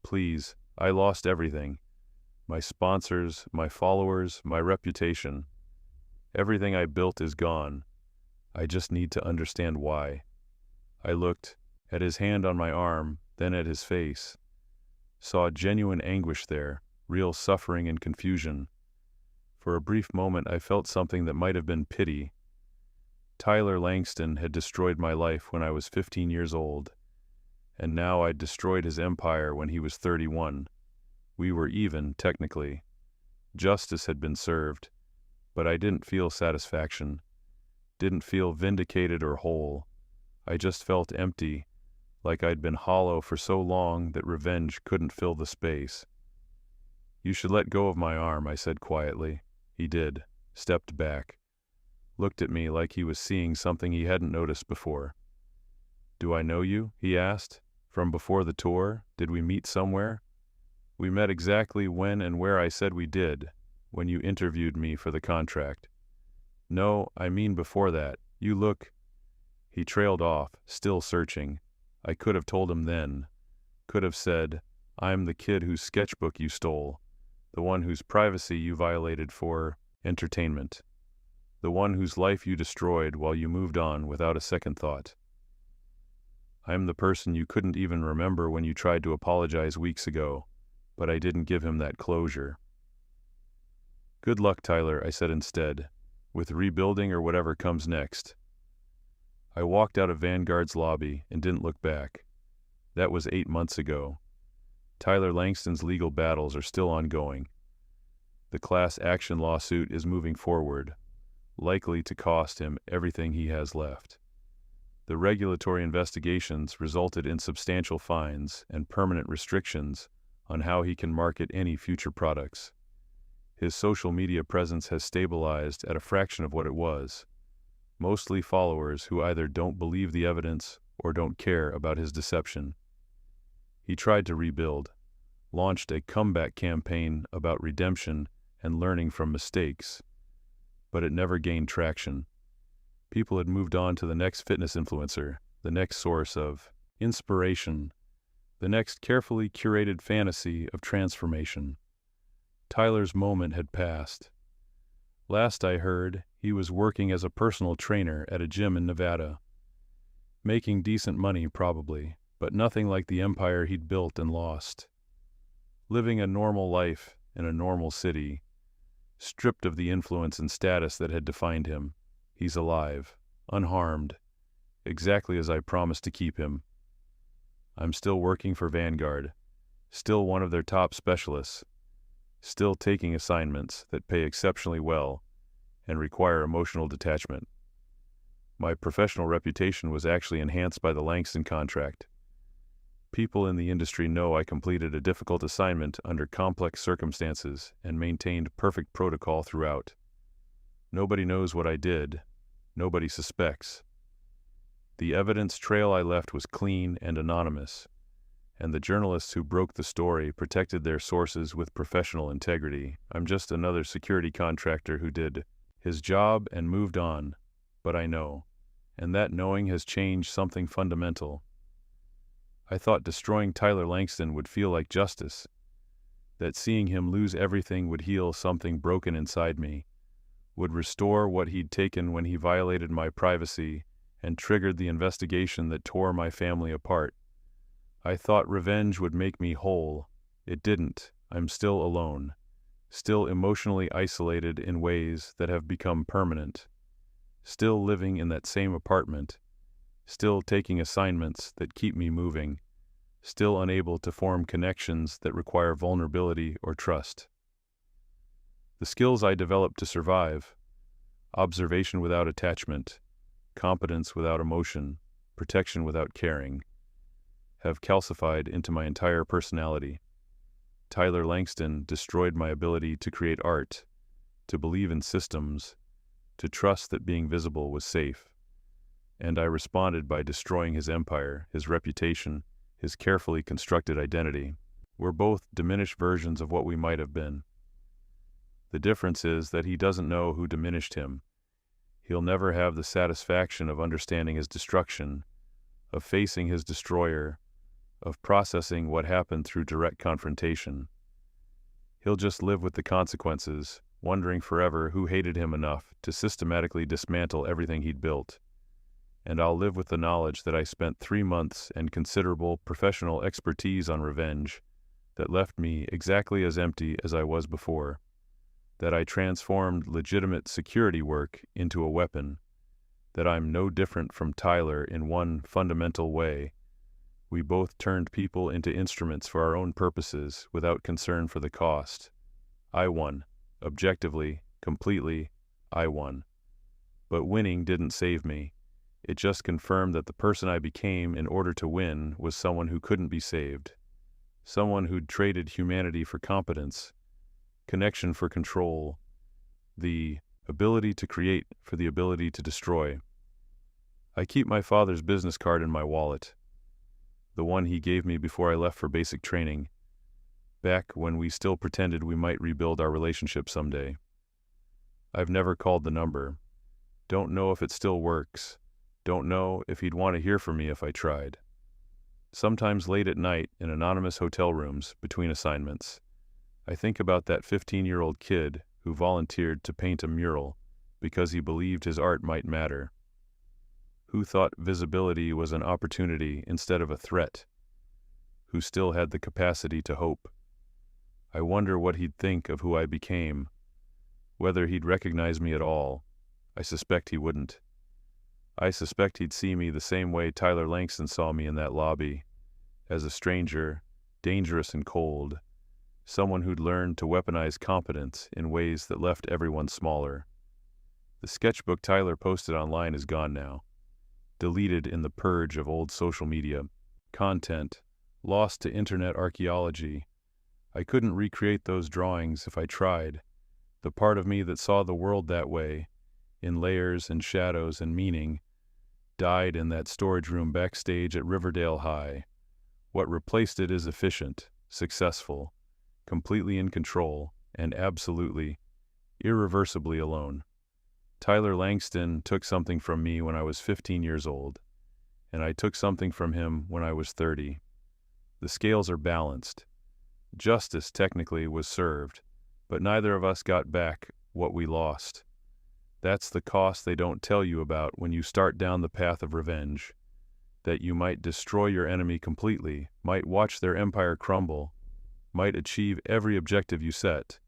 "Please, I lost everything. My sponsors, my followers, my reputation. Everything I built is gone. I just need to understand why." I looked at his hand on my arm, then at his face. Saw genuine anguish there, real suffering and confusion. For a brief moment I felt something that might have been pity. Tyler Langston had destroyed my life when I was 15 years old, and now I'd destroyed his empire when he was 31. We were even, technically. Justice had been served, but I didn't feel satisfaction, didn't feel vindicated or whole. I just felt empty, like I'd been hollow for so long that revenge couldn't fill the space. "You should let go of my arm," I said quietly. He did, stepped back, looked at me like he was seeing something he hadn't noticed before. "Do I know you?" he asked. "From before the tour? Did we meet somewhere?" "We met exactly when and where I said we did, when you interviewed me for the contract." "No, I mean before that. You look—" He trailed off, still searching. I could have told him then. Could have said, "I'm the kid whose sketchbook you stole, the one whose privacy you violated for entertainment, the one whose life you destroyed while you moved on without a second thought. I'm the person you couldn't even remember when you tried to apologize weeks ago, but I didn't give him that closure." "Good luck, Tyler," I said instead, "with rebuilding or whatever comes next." I walked out of Vanguard's lobby and didn't look back. That was 8 months ago. Tyler Langston's legal battles are still ongoing. The class action lawsuit is moving forward, likely to cost him everything he has left. The regulatory investigations resulted in substantial fines and permanent restrictions on how he can market any future products. His social media presence has stabilized at a fraction of what it was, mostly followers who either don't believe the evidence or don't care about his deception. He tried to rebuild, launched a comeback campaign about redemption and learning from mistakes, but it never gained traction. People had moved on to the next fitness influencer, the next source of inspiration, the next carefully curated fantasy of transformation. Tyler's moment had passed. Last I heard, he was working as a personal trainer at a gym in Nevada. Making decent money, probably, but nothing like the empire he'd built and lost. Living a normal life in a normal city, stripped of the influence and status that had defined him. He's alive, unharmed, exactly as I promised to keep him. I'm still working for Vanguard, still one of their top specialists, still taking assignments that pay exceptionally well and require emotional detachment. My professional reputation was actually enhanced by the Langston contract. People in the industry know I completed a difficult assignment under complex circumstances and maintained perfect protocol throughout. Nobody knows what I did. Nobody suspects. The evidence trail I left was clean and anonymous, and the journalists who broke the story protected their sources with professional integrity. I'm just another security contractor who did his job and moved on, but I know, and that knowing has changed something fundamental. I thought destroying Tyler Langston would feel like justice, that seeing him lose everything would heal something broken inside me, would restore what he'd taken when he violated my privacy and triggered the investigation that tore my family apart. I thought revenge would make me whole. It didn't. I'm still alone, still emotionally isolated in ways that have become permanent, still living in that same apartment, still taking assignments that keep me moving, still unable to form connections that require vulnerability or trust. The skills I developed to survive, observation without attachment, competence without emotion, protection without caring, have calcified into my entire personality. Tyler Langston destroyed my ability to create art, to believe in systems, to trust that being visible was safe. And I responded by destroying his empire, his reputation, his carefully constructed identity. We're both diminished versions of what we might have been. The difference is that he doesn't know who diminished him. He'll never have the satisfaction of understanding his destruction, of facing his destroyer, of processing what happened through direct confrontation. He'll just live with the consequences, wondering forever who hated him enough to systematically dismantle everything he'd built. And I'll live with the knowledge that I spent 3 months and considerable professional expertise on revenge that left me exactly as empty as I was before, that I transformed legitimate security work into a weapon, that I'm no different from Tyler in one fundamental way. We both turned people into instruments for our own purposes without concern for the cost. I won. Objectively, completely, I won. But winning didn't save me. It just confirmed that the person I became in order to win was someone who couldn't be saved. Someone who'd traded humanity for competence, connection for control, the ability to create for the ability to destroy. I keep my father's business card in my wallet, the one he gave me before I left for basic training, back when we still pretended we might rebuild our relationship someday. I've never called the number. Don't know if it still works. Don't know if he'd want to hear from me if I tried. Sometimes late at night in anonymous hotel rooms between assignments, I think about that 15-year-old kid who volunteered to paint a mural because he believed his art might matter, who thought visibility was an opportunity instead of a threat, who still had the capacity to hope. I wonder what he'd think of who I became, whether he'd recognize me at all. I suspect he wouldn't. I suspect he'd see me the same way Tyler Langston saw me in that lobby, as a stranger, dangerous and cold, someone who'd learned to weaponize competence in ways that left everyone smaller. The sketchbook Tyler posted online is gone now, deleted in the purge of old social media content, lost to internet archaeology. I couldn't recreate those drawings if I tried. The part of me that saw the world that way, in layers and shadows and meaning, died in that storage room backstage at Riverdale High. What replaced it is efficient, successful, completely in control, and absolutely, irreversibly alone. Tyler Langston took something from me when I was 15 years old, and I took something from him when I was 30. The scales are balanced. Justice technically was served, but neither of us got back what we lost. That's the cost they don't tell you about when you start down the path of revenge. That you might destroy your enemy completely, might watch their empire crumble, might achieve every objective you set,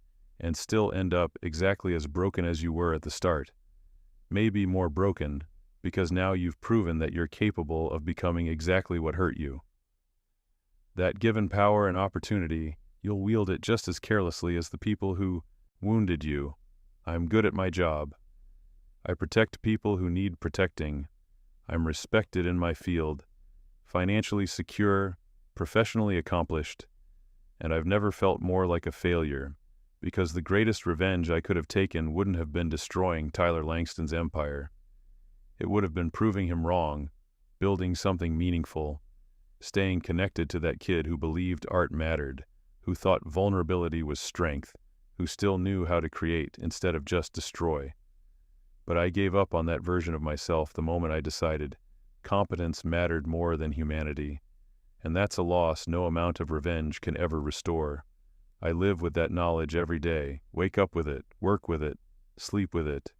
and still end up exactly as broken as you were at the start. Maybe more broken, because now you've proven that you're capable of becoming exactly what hurt you. That given power and opportunity, you'll wield it just as carelessly as the people who wounded you. I'm good at my job. I protect people who need protecting. I'm respected in my field, financially secure, professionally accomplished, and I've never felt more like a failure, because the greatest revenge I could have taken wouldn't have been destroying Tyler Langston's empire. It would have been proving him wrong, building something meaningful, staying connected to that kid who believed art mattered, who thought vulnerability was strength, who still knew how to create instead of just destroy. But I gave up on that version of myself the moment I decided competence mattered more than humanity, and that's a loss no amount of revenge can ever restore. I live with that knowledge every day, wake up with it, work with it, sleep with it.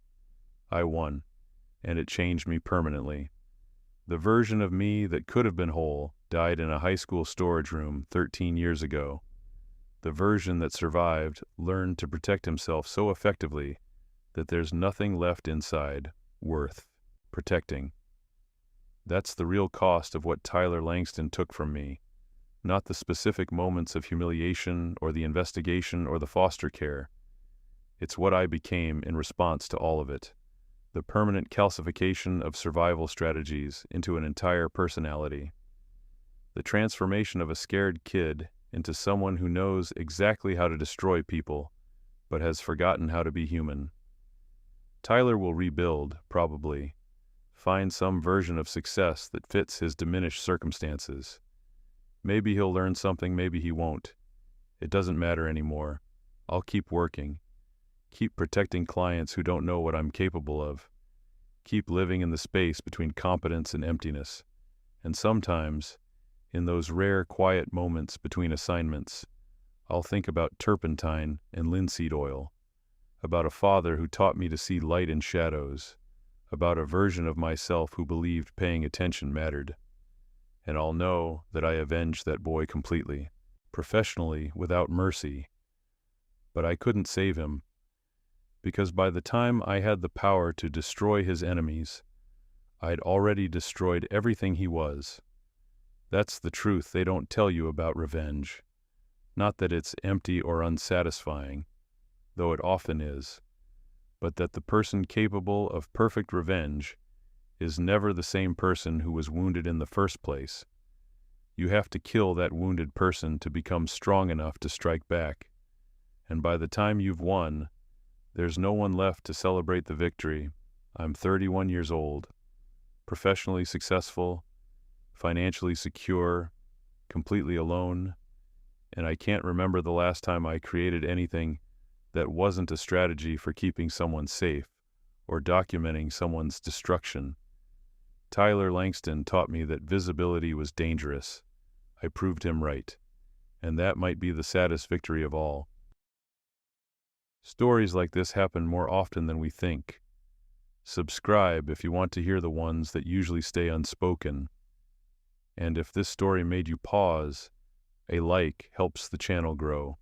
I won, and it changed me permanently. The version of me that could have been whole died in a high school storage room 13 years ago. The version that survived learned to protect himself so effectively that there's nothing left inside worth protecting. That's the real cost of what Tyler Langston took from me, not the specific moments of humiliation or the investigation or the foster care. It's what I became in response to all of it, the permanent calcification of survival strategies into an entire personality. The transformation of a scared kid into someone who knows exactly how to destroy people, but has forgotten how to be human. Tyler will rebuild, probably, find some version of success that fits his diminished circumstances. Maybe he'll learn something, maybe he won't. It doesn't matter anymore. I'll keep working. Keep protecting clients who don't know what I'm capable of. Keep living in the space between competence and emptiness. And sometimes, in those rare quiet moments between assignments, I'll think about turpentine and linseed oil, about a father who taught me to see light in shadows, about a version of myself who believed paying attention mattered. And I'll know that I avenged that boy completely, professionally, without mercy. But I couldn't save him, because by the time I had the power to destroy his enemies, I'd already destroyed everything he was. That's the truth they don't tell you about revenge. Not that it's empty or unsatisfying, though it often is, but that the person capable of perfect revenge is never the same person who was wounded in the first place. You have to kill that wounded person to become strong enough to strike back. And by the time you've won, there's no one left to celebrate the victory. I'm 31 years old, professionally successful, financially secure, completely alone, and I can't remember the last time I created anything that wasn't a strategy for keeping someone safe or documenting someone's destruction. Tyler Langston taught me that visibility was dangerous. I proved him right, and that might be the saddest victory of all. Stories like this happen more often than we think. Subscribe if you want to hear the ones that usually stay unspoken. And if this story made you pause, a like helps the channel grow.